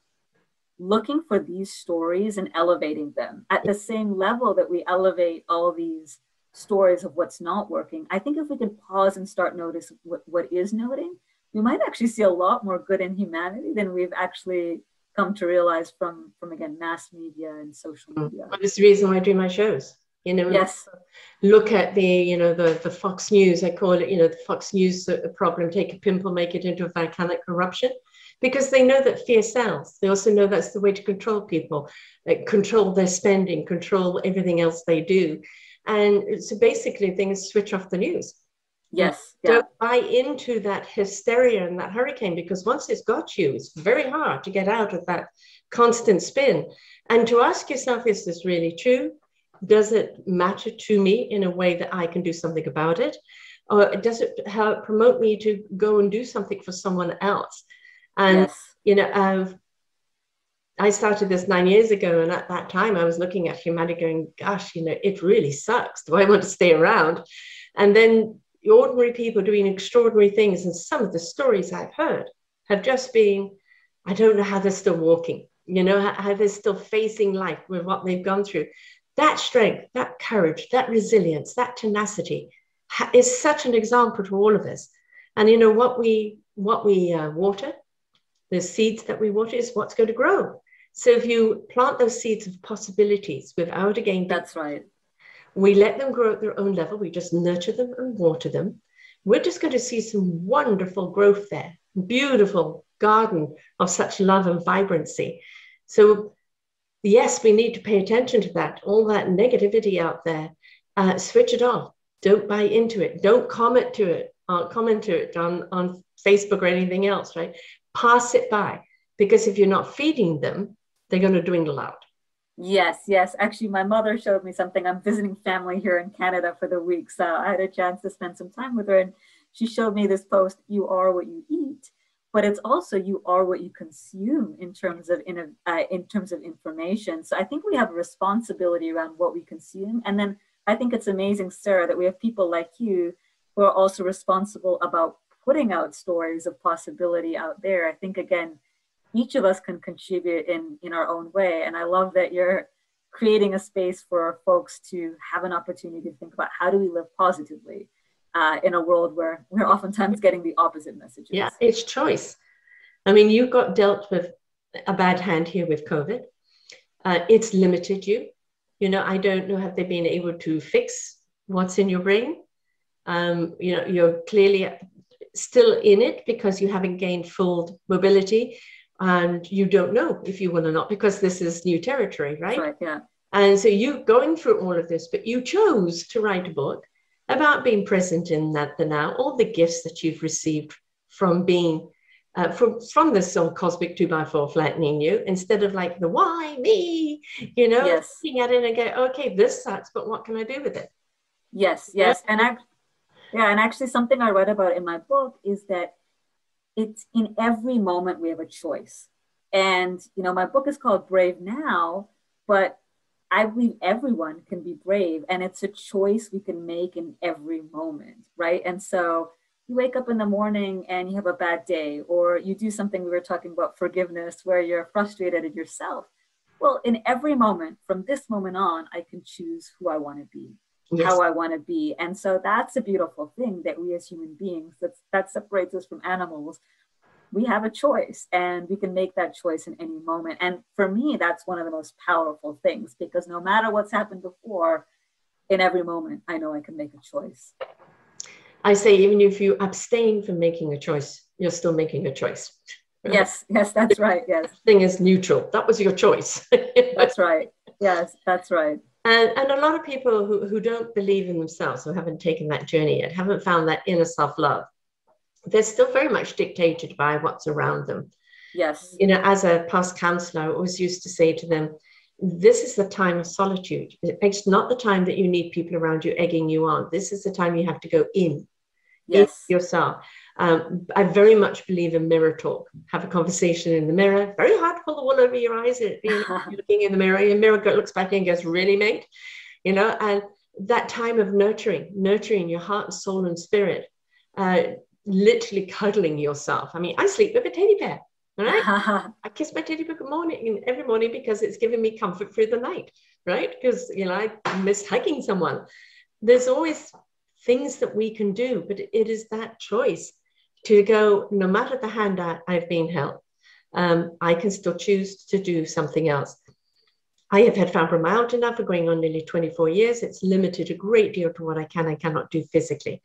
looking for these stories and elevating them at the same level that we elevate all these stories of what's not working. I think if we can pause and start notice what is noting, we might actually see a lot more good in humanity than we've actually come to realize from again, mass media and social media. Well, it's the reason why I do my shows. Yes. Look at the Fox News, I call it, the Fox News problem, take a pimple, make it into a volcanic eruption, because they know that fear sells. They also know that's the way to control people, control their spending, control everything else they do. And so basically things switch off the news. Yes. Don't buy into that hysteria and that hurricane, because once it's got you, it's very hard to get out of that constant spin. And to ask yourself, is this really true? Does it matter to me in a way that I can do something about it? Or does it help promote me to go and do something for someone else? And, I started this 9 years ago. And at that time I was looking at humanity going, gosh, it really sucks. Do I want to stay around? And then ordinary people doing extraordinary things. And some of the stories I've heard have just been, I don't know how they're still walking, how they're still facing life with what they've gone through. That strength, that courage, that resilience, that tenacity is such an example to all of us. And what we water, the seeds that we water, is what's going to grow. So if you plant those seeds of possibilities without, again, that's right. We let them grow at their own level. We just nurture them and water them. We're just going to see some wonderful growth there. Beautiful garden of such love and vibrancy. So yes, we need to pay attention to that. All that negativity out there, switch it off. Don't buy into it. Don't comment to it on Facebook or anything else, right? Pass it by. Because if you're not feeding them, they're going to dwindle out. Yes. Actually, my mother showed me something. I'm visiting family here in Canada for the week, so I had a chance to spend some time with her, and she showed me this post, you are what you eat, but it's also you are what you consume in terms of information. So I think we have a responsibility around what we consume. And then I think it's amazing, Sarah, that we have people like you who are also responsible about putting out stories of possibility out there. I think, again, each of us can contribute in our own way. And I love that you're creating a space for folks to have an opportunity to think about how do we live positively in a world where we're oftentimes getting the opposite messages. Yeah, it's choice. I mean, you got dealt with a bad hand here with COVID. It's limited you. I don't know, have they been able to fix what's in your brain. You're clearly still in it because you haven't gained full mobility, and you don't know if you will or not, because this is new territory, right? That's right, yeah. And so you're going through all of this, but you chose to write a book about being present in the now, all the gifts that you've received from being from this sort of cosmic 2x4 flattening you, instead of like the why me, Yes. looking at it and go, okay, this sucks, but what can I do with it? Yes. And actually something I read about in my book is that it's in every moment we have a choice. And, my book is called Brave Now, but I believe everyone can be brave, and it's a choice we can make in every moment, right? And so you wake up in the morning and you have a bad day, or you do something, we were talking about forgiveness, where you're frustrated at yourself. Well, in every moment, from this moment on, I can choose who I want to be, yes, how I want to be. And so that's a beautiful thing, that we as human beings, that separates us from animals. We have a choice, and we can make that choice in any moment. And for me, that's one of the most powerful things, because no matter what's happened before, in every moment, I know I can make a choice. I say, even if you abstain from making a choice, you're still making a choice. Right? Yes, that's right. Yes. Thing is neutral. That was your choice. That's right. Yes, that's right. And a lot of people who don't believe in themselves, who haven't taken that journey yet, haven't found that inner self-love, they're still very much dictated by what's around them. Yes. As a past counselor, I always used to say to them, this is the time of solitude. It's not the time that you need people around you egging you on. This is the time you have to go in yourself. I very much believe in mirror talk. Have a conversation in the mirror. Very hard to pull the wool over your eyes. You're looking in the mirror. Your mirror looks back and goes, really, mate? And that time of nurturing your heart and soul and spirit, literally cuddling yourself. I mean, I sleep with a teddy bear. Right? I kiss my teddy bear every morning because it's giving me comfort through the night, right? Because I miss hugging someone. There's always things that we can do, but it is that choice to go, no matter the hand I've been held, I can still choose to do something else. I have had fibromyalgia now for going on nearly 24 years. It's limited a great deal to what I can and cannot do physically.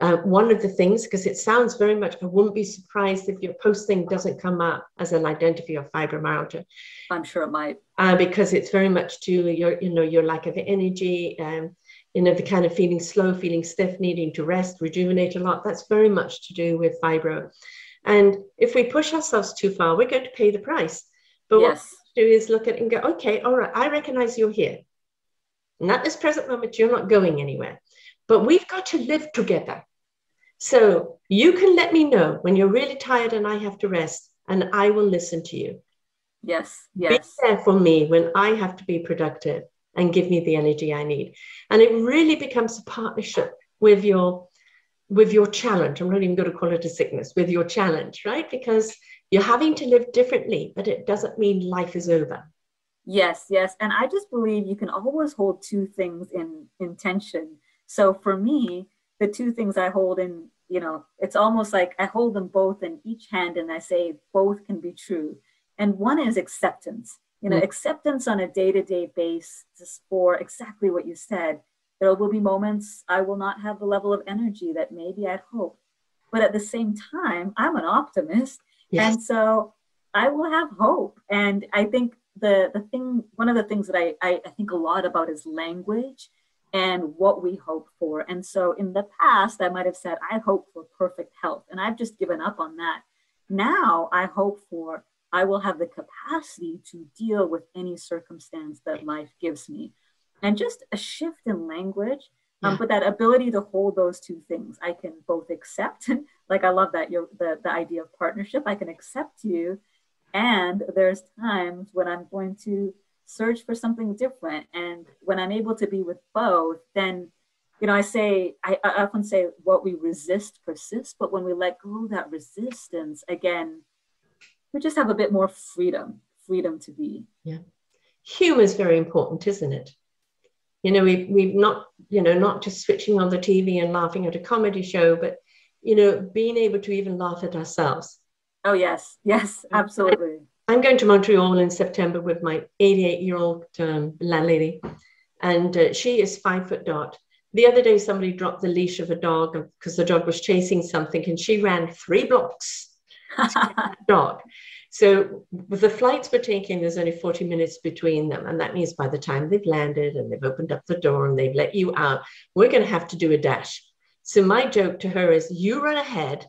One of the things, because it sounds very much, I wouldn't be surprised if your posting doesn't come up as an identity of fibromyalgia. I'm sure it might. Because it's very much to your lack of energy, the kind of feeling slow, feeling stiff, needing to rest, rejuvenate a lot. That's very much to do with fibro. And if we push ourselves too far, we're going to pay the price. But what we do is look at it and go, okay, all right, I recognize you're here. And at this present moment, you're not going anywhere. But we've got to live together. So you can let me know when you're really tired and I have to rest, and I will listen to you. Yes. Be there for me when I have to be productive and give me the energy I need. And it really becomes a partnership with your challenge. I'm not even going to call it a sickness, with your challenge, right? Because you're having to live differently, but it doesn't mean life is over. Yes. And I just believe you can always hold two things in tension. So for me, the two things I hold in, it's almost like I hold them both in each hand and I say both can be true. And one is acceptance, acceptance on a day-to-day basis for exactly what you said. There will be moments I will not have the level of energy that maybe I'd hoped. But at the same time, I'm an optimist. Yes. And so I will have hope. And I think one of the things that I think a lot about is language and what we hope for. And so in the past, I might have said, I hope for perfect health. And I've just given up on that. Now I hope for, I will have the capacity to deal with any circumstance that life gives me. And just a shift in language, but that ability to hold those two things. I can both accept, like I love that, the idea of partnership. I can accept you. And there's times when I'm going to search for something different. And when I'm able to be with both, then, I often say what we resist persists, but when we let go of that resistance, again, we just have a bit more freedom to be. Yeah. Humor is very important, isn't it? We've not just switching on the TV and laughing at a comedy show, but, being able to even laugh at ourselves. Oh, yes, absolutely. I'm going to Montreal in September with my 88-year-old landlady, and she is 5'. The other day, somebody dropped the leash of a dog because the dog was chasing something, and she ran 3 blocks to get that dog. So with the flights we're taking, there's only 40 minutes between them. And that means by the time they've landed and they've opened up the door and they've let you out, we're going to have to do a dash. So my joke to her is, you run ahead,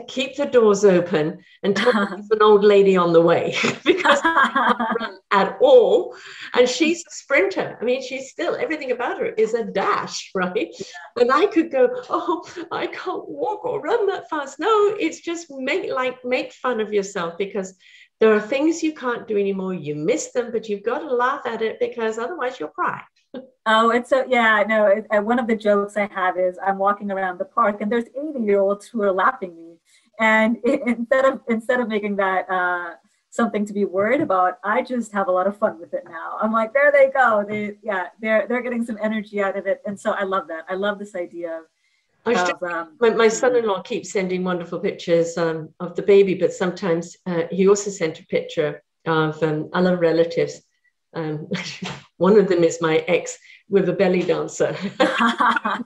keep the doors open, and tell me there's an old lady on the way, because I can't run at all. And she's a sprinter. I mean, she's still, everything about her is a dash, right? Yeah. And I could go, oh, I can't walk or run that fast. No, it's just make fun of yourself, because there are things you can't do anymore. You miss them, but you've got to laugh at it, because otherwise you'll cry. Oh, it's so, yeah, no, one of the jokes I have is I'm walking around the park and there's 80-year-olds who are laughing me. And instead of making that something to be worried about, I just have a lot of fun with it now. I'm like, there they go. They're getting some energy out of it. And so I love that. I love this idea my son-in-law keeps sending wonderful pictures of the baby, but sometimes he also sent a picture of other relatives. One of them is my ex with a belly dancer.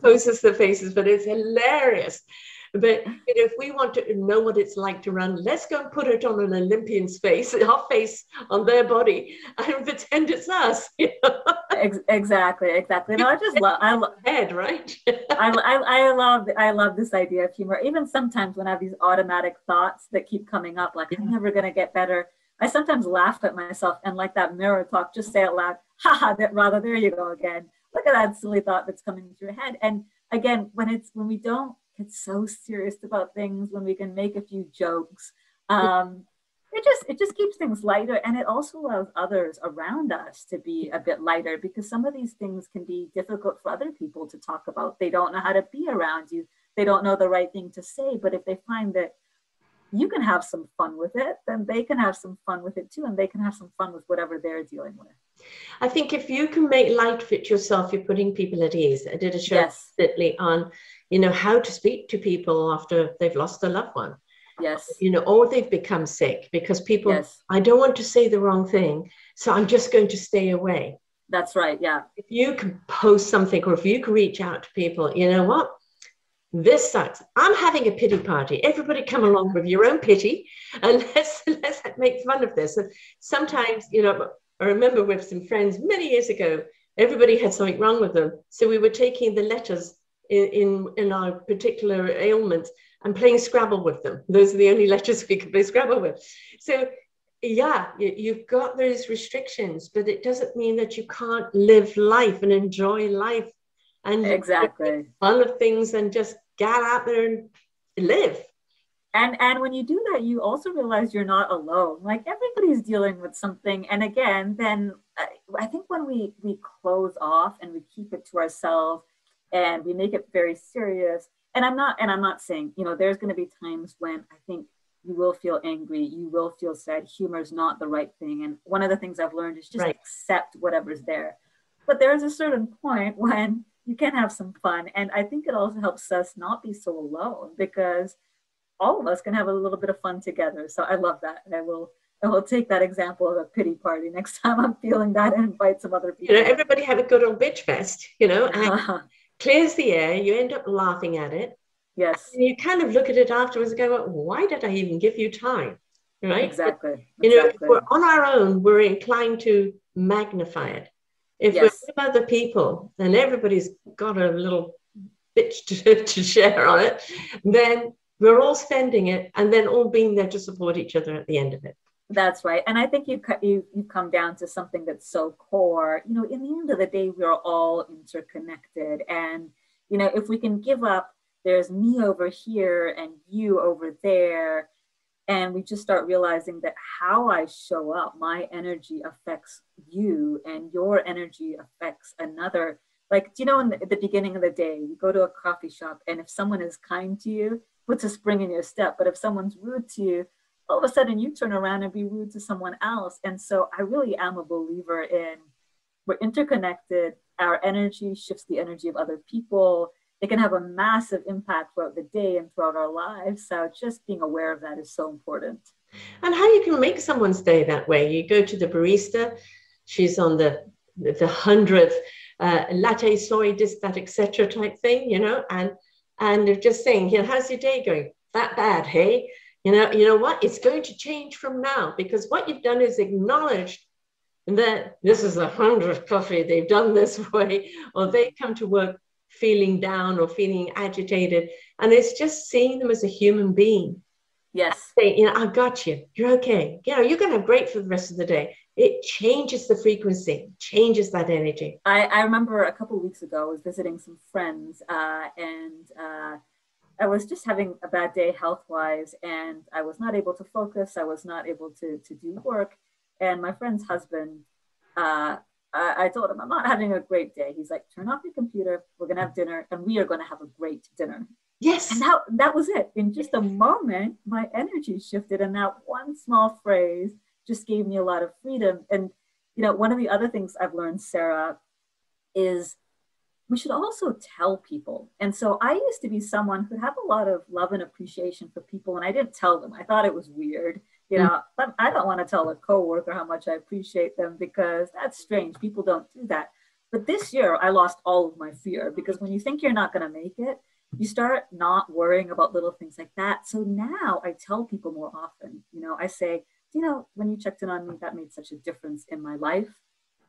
Poses the faces, but it's hilarious. But if we want to know what it's like to run, let's go and put it on an Olympian's face, our face on their body, and pretend it's us. Exactly. No, I love head, right? I love this idea of humor. Even sometimes when I have these automatic thoughts that keep coming up, like I'm never gonna get better, I sometimes laugh at myself and, like that mirror talk, just say out loud, haha, rather, there you go again. Look at that silly thought that's coming through your head. And again, when we don't get so serious about things, when we can make a few jokes, it just keeps things lighter. And it also allows others around us to be a bit lighter, because some of these things can be difficult for other people to talk about. They don't know how to be around you. They don't know the right thing to say. But if they find that you can have some fun with it, then they can have some fun with it too, and they can have some fun with whatever they're dealing with. I think if you can make light of it yourself, you're putting people at ease. I did a show recently on, how to speak to people after they've lost a loved one. Yes. Or they've become sick, because people, I don't want to say the wrong thing, so I'm just going to stay away. That's right, yeah. If you can post something, or if you can reach out to people, you know what? This sucks. I'm having a pity party. Everybody come along with your own pity, and let's make fun of this. And sometimes, I remember with some friends many years ago, everybody had something wrong with them. So we were taking the letters in our particular ailments and playing Scrabble with them. Those are the only letters we could play Scrabble with. So yeah, you've got those restrictions, but it doesn't mean that you can't live life and enjoy life. And exactly fun of things, and just get out there and live. And when you do that, you also realize you're not alone. Like, everybody's dealing with something. And again, then I think when we close off and we keep it to ourselves and we make it very serious. And I'm not saying, there's going to be times when I think you will feel angry, you will feel sad. Humor is not the right thing. And one of the things I've learned is just accept whatever's there. But there's a certain point when you can have some fun. And I think it also helps us not be so alone, because all of us can have a little bit of fun together. So I love that. And I will take that example of a pity party next time I'm feeling that, and invite some other people. Everybody have a good old bitch fest, and clears the air. You end up laughing at it. Yes. And you kind of look at it afterwards and go, well, why did I even give you time? Right? Exactly. If we're on our own, we're inclined to magnify it. If we're with other people and everybody's got a little bitch to share on it, then we're all spending it, and then all being there to support each other at the end of it. That's right. And I think you come down to something that's so core. In the end of the day, we're all interconnected. And, if we can give up, there's me over here and you over there, and we just start realizing that how I show up, my energy affects you, and your energy affects another. Like, in the beginning of the day, you go to a coffee shop, and if someone is kind to you, puts a spring in your step. But if someone's rude to you, all of a sudden you turn around and be rude to someone else. And so I really am a believer in, we're interconnected. Our energy shifts the energy of other people. It can have a massive impact throughout the day and throughout our lives. So just being aware of that is so important. And how you can make someone's day that way. You go to the barista, she's on the 100th latte, soy, this, that, etc. type thing, you know, and they're just saying, you know, how's your day going? That bad, hey? You know what? It's going to change from now, because what you've done is acknowledged that this is the 100th coffee they've done this way, or they come to work feeling down or feeling agitated. And it's just seeing them as a human being. Yes. Say, you know, I got you. You're okay. You know, you're going to have great for the rest of the day. It changes the frequency, changes that energy. I remember a couple of weeks ago, I was visiting some friends and I was just having a bad day health-wise, and I was not able to focus. I was not able to do work. And my friend's husband, I told him, I'm not having a great day. He's like, turn off your computer. We're going to have dinner, and we are going to have a great dinner. Yes. And that was it. In just a moment, my energy shifted. And that one small phrase just gave me a lot of freedom. And, you know, one of the other things I've learned, Sarah, is we should also tell people. And so I used to be someone who had a lot of love and appreciation for people, and I didn't tell them. I thought it was weird. You know, but I don't want to tell a coworker how much I appreciate them, because that's strange. People don't do that. But this year, I lost all of my fear, because when you think you're not going to make it, you start not worrying about little things like that. So now I tell people more often. You know, I say, you know, when you checked in on me, that made such a difference in my life.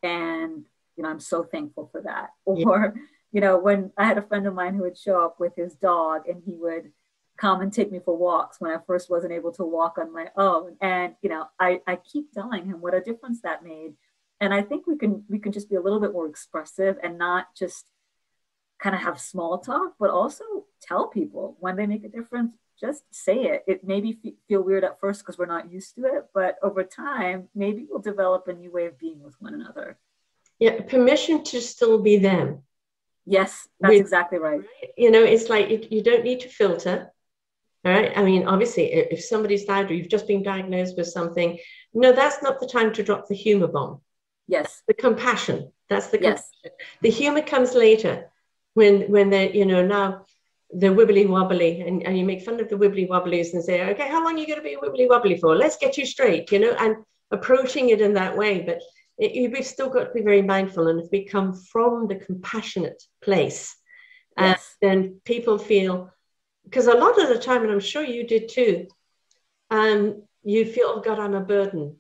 And, you know, I'm so thankful for that. Or, you know, when I had a friend of mine who would show up with his dog, and he would come and take me for walks when I first wasn't able to walk on my own. And, you know, I keep telling him what a difference that made. And I think we can just be a little bit more expressive and not just kind of have small talk, but also tell people when they make a difference. Just say it. It maybe feel weird at first because we're not used to it, but over time, maybe we'll develop a new way of being with one another. Yeah, permission to still be them. Yes, that's exactly right. You know, it's like you don't need to filter. All right. I mean, obviously, if somebody's died or you've just been diagnosed with something, no, that's not the time to drop the humor bomb. Yes. The compassion. That's the compassion. Yes. The humor comes later when they're, you know, now they're wibbly wobbly, and you make fun of the wibbly wobblies and say, okay, how long are you going to be wibbly wobbly for? Let's get you straight, you know, and approaching it in that way. But we've still got to be very mindful. And if we come from the compassionate place, yes. Then people feel, because a lot of the time, and I'm sure you did too, you feel, oh God, I'm a burden.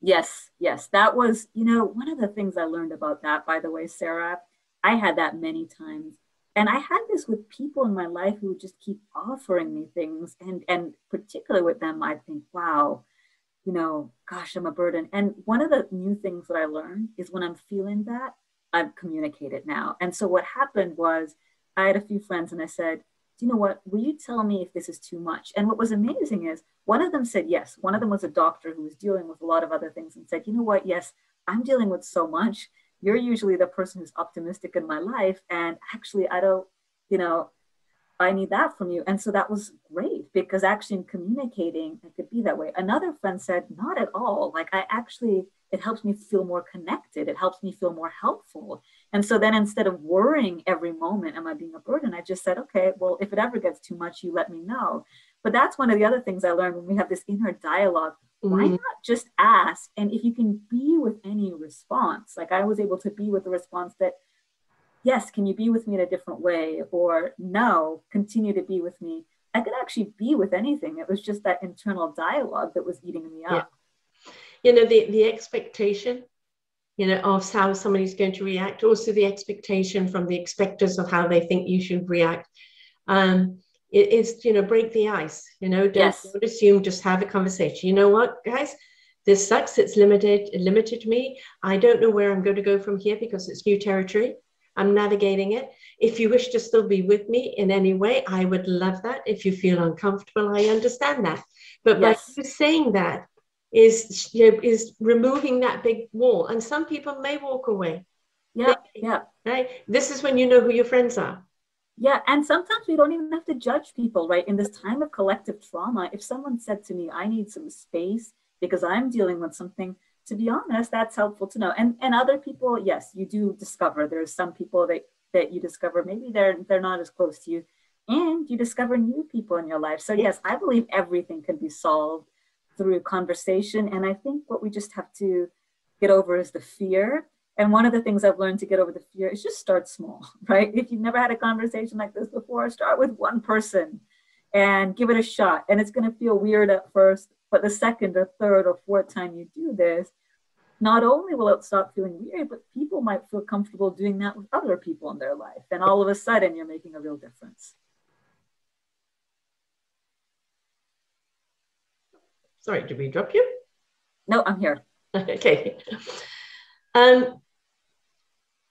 Yes, yes. That was, you know, one of the things I learned about that, by the way, Sarah, I had that many times. And I had this with people in my life who would just keep offering me things. And particularly with them, I think, wow, you know, gosh, I'm a burden. And one of the new things that I learned is when I'm feeling that, I've communicated now. And so what happened was I had a few friends and I said, do you know what, will you tell me if this is too much? And what was amazing is one of them said yes. One of them was a doctor who was dealing with a lot of other things and said, you know what, yes, I'm dealing with so much. You're usually the person who's optimistic in my life. And actually, I don't, you know, I need that from you. And so that was great, because actually in communicating, it could be that way. Another friend said, not at all. Like it helps me feel more connected. It helps me feel more helpful. And so then instead of worrying every moment, am I being a burden? I just said, okay, well, if it ever gets too much, you let me know. But that's one of the other things I learned when we have this inner dialogue. Why not just ask? And if you can be with any response, like I was able to be with the response that, yes, can you be with me in a different way? Or no, continue to be with me. I could actually be with anything. It was just that internal dialogue that was eating me up. Yeah. You know, the expectation, you know, of how somebody's going to react, also the expectation from the expectors of how they think you should react. It is, you know, break the ice, you know, don't assume, just have a conversation. You know what, guys, this sucks. It's limited me. I don't know where I'm going to go from here because it's new territory. I'm navigating it. If you wish to still be with me in any way, I would love that. If you feel uncomfortable, I understand that. But by you saying that is, you know, is removing that big wall. And some people may walk away. Yeah. Right. This is when you know who your friends are. Yeah. And sometimes we don't even have to judge people, right? In this time of collective trauma, if someone said to me, I need some space because I'm dealing with something, to be honest, that's helpful to know. And other people, yes, you do discover there's some people that you discover, maybe they're not as close to you, and you discover new people in your life. So yes, I believe everything can be solved through conversation. And I think what we just have to get over is the fear. And one of the things I've learned to get over the fear is just start small, right? If you've never had a conversation like this before, start with one person and give it a shot. And it's going to feel weird at first, but the second or third or fourth time you do this, not only will it stop feeling weird, but people might feel comfortable doing that with other people in their life. And all of a sudden, you're making a real difference. Sorry, did we drop you? No, I'm here. Okay.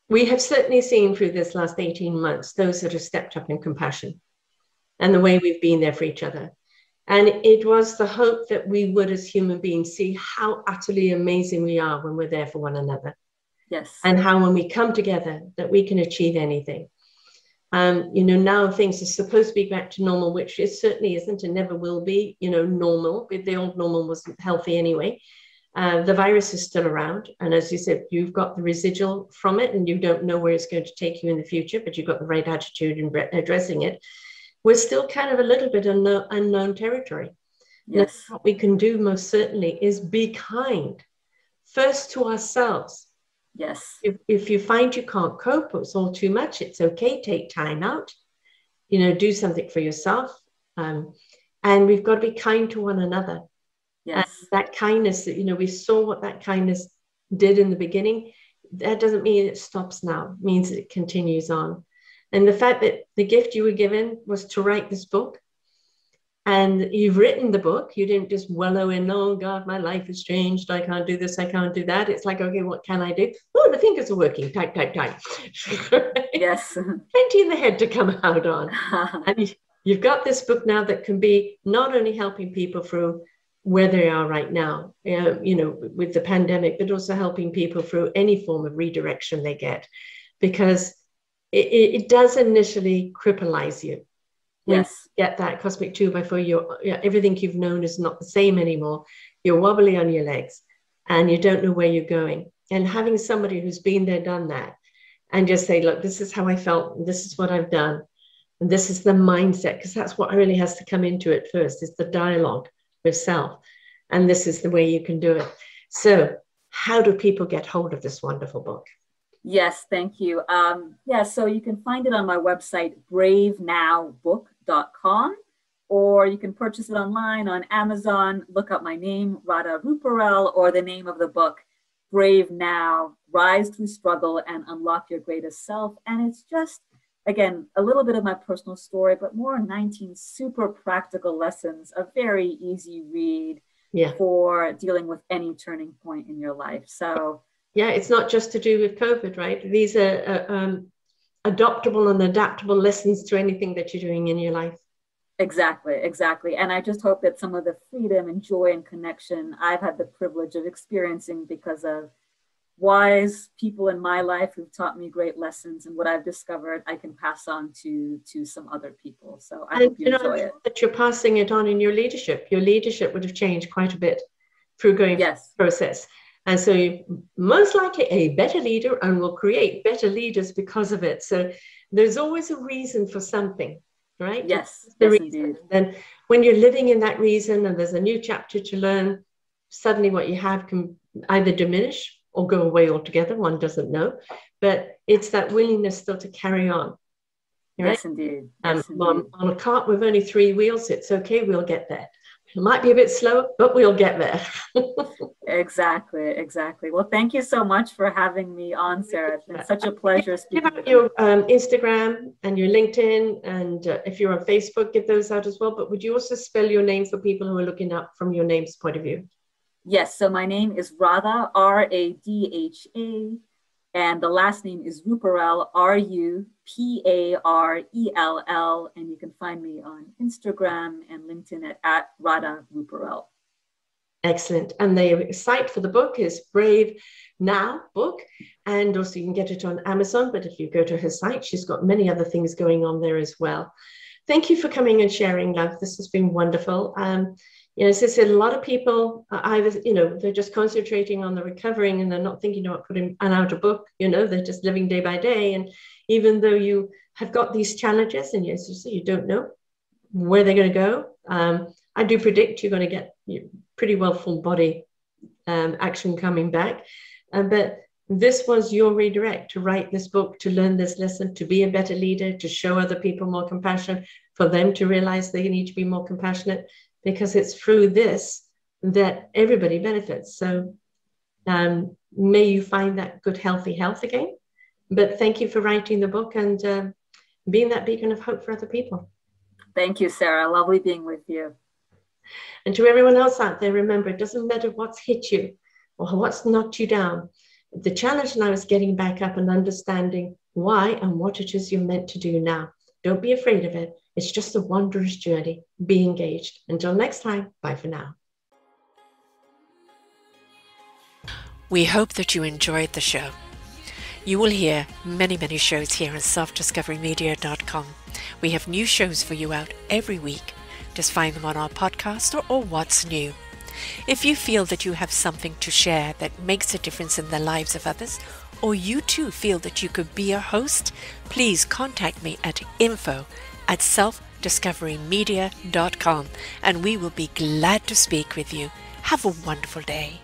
We have certainly seen through this last 18 months, those that have stepped up in compassion and the way we've been there for each other. And it was the hope that we would, as human beings, see how utterly amazing we are when we're there for one another. Yes. And how when we come together, that we can achieve anything. You know, now things are supposed to be back to normal, which it certainly isn't and never will be, you know, normal. The old normal wasn't healthy anyway. The virus is still around. And as you said, you've got the residual from it and you don't know where it's going to take you in the future, but you've got the right attitude in addressing it. We're still kind of a little bit unknown territory. Yes. Now, what we can do most certainly is be kind first to ourselves. Yes. If you find you can't cope, it's all too much, it's okay, take time out, you know, do something for yourself. And we've got to be kind to one another. Yes. And that kindness that, you know, we saw what that kindness did in the beginning. That doesn't mean it stops now. It means it continues on. And the fact that the gift you were given was to write this book, and you've written the book, you didn't just wallow in, oh God, my life has changed, I can't do this, I can't do that. It's like, okay, what can I do? Oh, the fingers are working, type. Yes. Plenty in the head to come out on. And you've got this book now that can be not only helping people through where they are right now, you know, with the pandemic, but also helping people through any form of redirection they get, because it does initially crippleize you. Yes. You get that cosmic 2x4, everything you've known is not the same anymore. You're wobbly on your legs and you don't know where you're going. And having somebody who's been there, done that, and just say, look, this is how I felt, and this is what I've done, and this is the mindset, because that's what really has to come into it first, is the dialogue with self. And this is the way you can do it. So how do people get hold of this wonderful book? Yes, thank you. So you can find it on my website, bravenowbook.com, or you can purchase it online on Amazon. Look up my name, RADHA RUPARELL, or the name of the book, Brave Now, Rise Through Struggle and Unlock Your Greatest Self. And it's just, again, a little bit of my personal story, but more 19 super practical lessons, a very easy read for dealing with any turning point in your life. So yeah, it's not just to do with COVID, right? These are adoptable and adaptable lessons to anything that you're doing in your life. Exactly. And I just hope that some of the freedom and joy and connection I've had the privilege of experiencing because of wise people in my life who've taught me great lessons, and what I've discovered I can pass on to some other people. So I hope you enjoy it. That you're passing it on in your leadership. Your leadership would have changed quite a bit through going through the process. And so you're most likely a better leader and will create better leaders because of it. So there's always a reason for something, right? Yes, the yes, reason. indeed. Then when you're living in that reason and there's a new chapter to learn, suddenly what you have can either diminish or go away altogether. One doesn't know. But it's that willingness still to carry on. Right? Yes, indeed. Yes, indeed. On a cart with only 3 wheels, it's okay, we'll get there. It might be a bit slow, but we'll get there. Exactly. Well, thank you so much for having me on, Sarah. It's been such a pleasure speaking with you. Give out your Instagram and your LinkedIn, and if you're on Facebook, give those out as well. But would you also spell your name for people who are looking up from your name's point of view? Yes. So my name is RADHA, RADHA, and the last name is RUPARELL, RUPARELL, and you can find me on Instagram and LinkedIn at RADHA RUPARELL. Excellent. And the site for the book is Brave Now Book, and also you can get it on Amazon. But if you go to her site, she's got many other things going on there as well. Thank you for coming and sharing, love. This has been wonderful. As I said, a lot of people either, they're just concentrating on the recovering and they're not thinking about putting out a book. They're just living day by day. And even though you have got these challenges and as you say, you don't know where they're going to go, I do predict you're going to get pretty well full body action coming back. But this was your redirect to write this book, to learn this lesson, to be a better leader, to show other people more compassion, for them to realize they need to be more compassionate, because it's through this that everybody benefits. So may you find that good, healthy health again. But thank you for writing the book and being that beacon of hope for other people. Thank you, Sarah. Lovely being with you. And to everyone else out there, remember, it doesn't matter what's hit you or what's knocked you down. The challenge now is getting back up and understanding why and what it is you're meant to do now. Don't be afraid of it. It's just a wondrous journey. Be engaged. Until next time, bye for now. We hope that you enjoyed the show. You will hear many shows here on selfdiscoverymedia.com. We have new shows for you out every week. Just find them on our podcast or What's New. If you feel that you have something to share that makes a difference in the lives of others, or you too feel that you could be a host, please contact me at info@selfdiscoverymedia.com and we will be glad to speak with you. Have a wonderful day.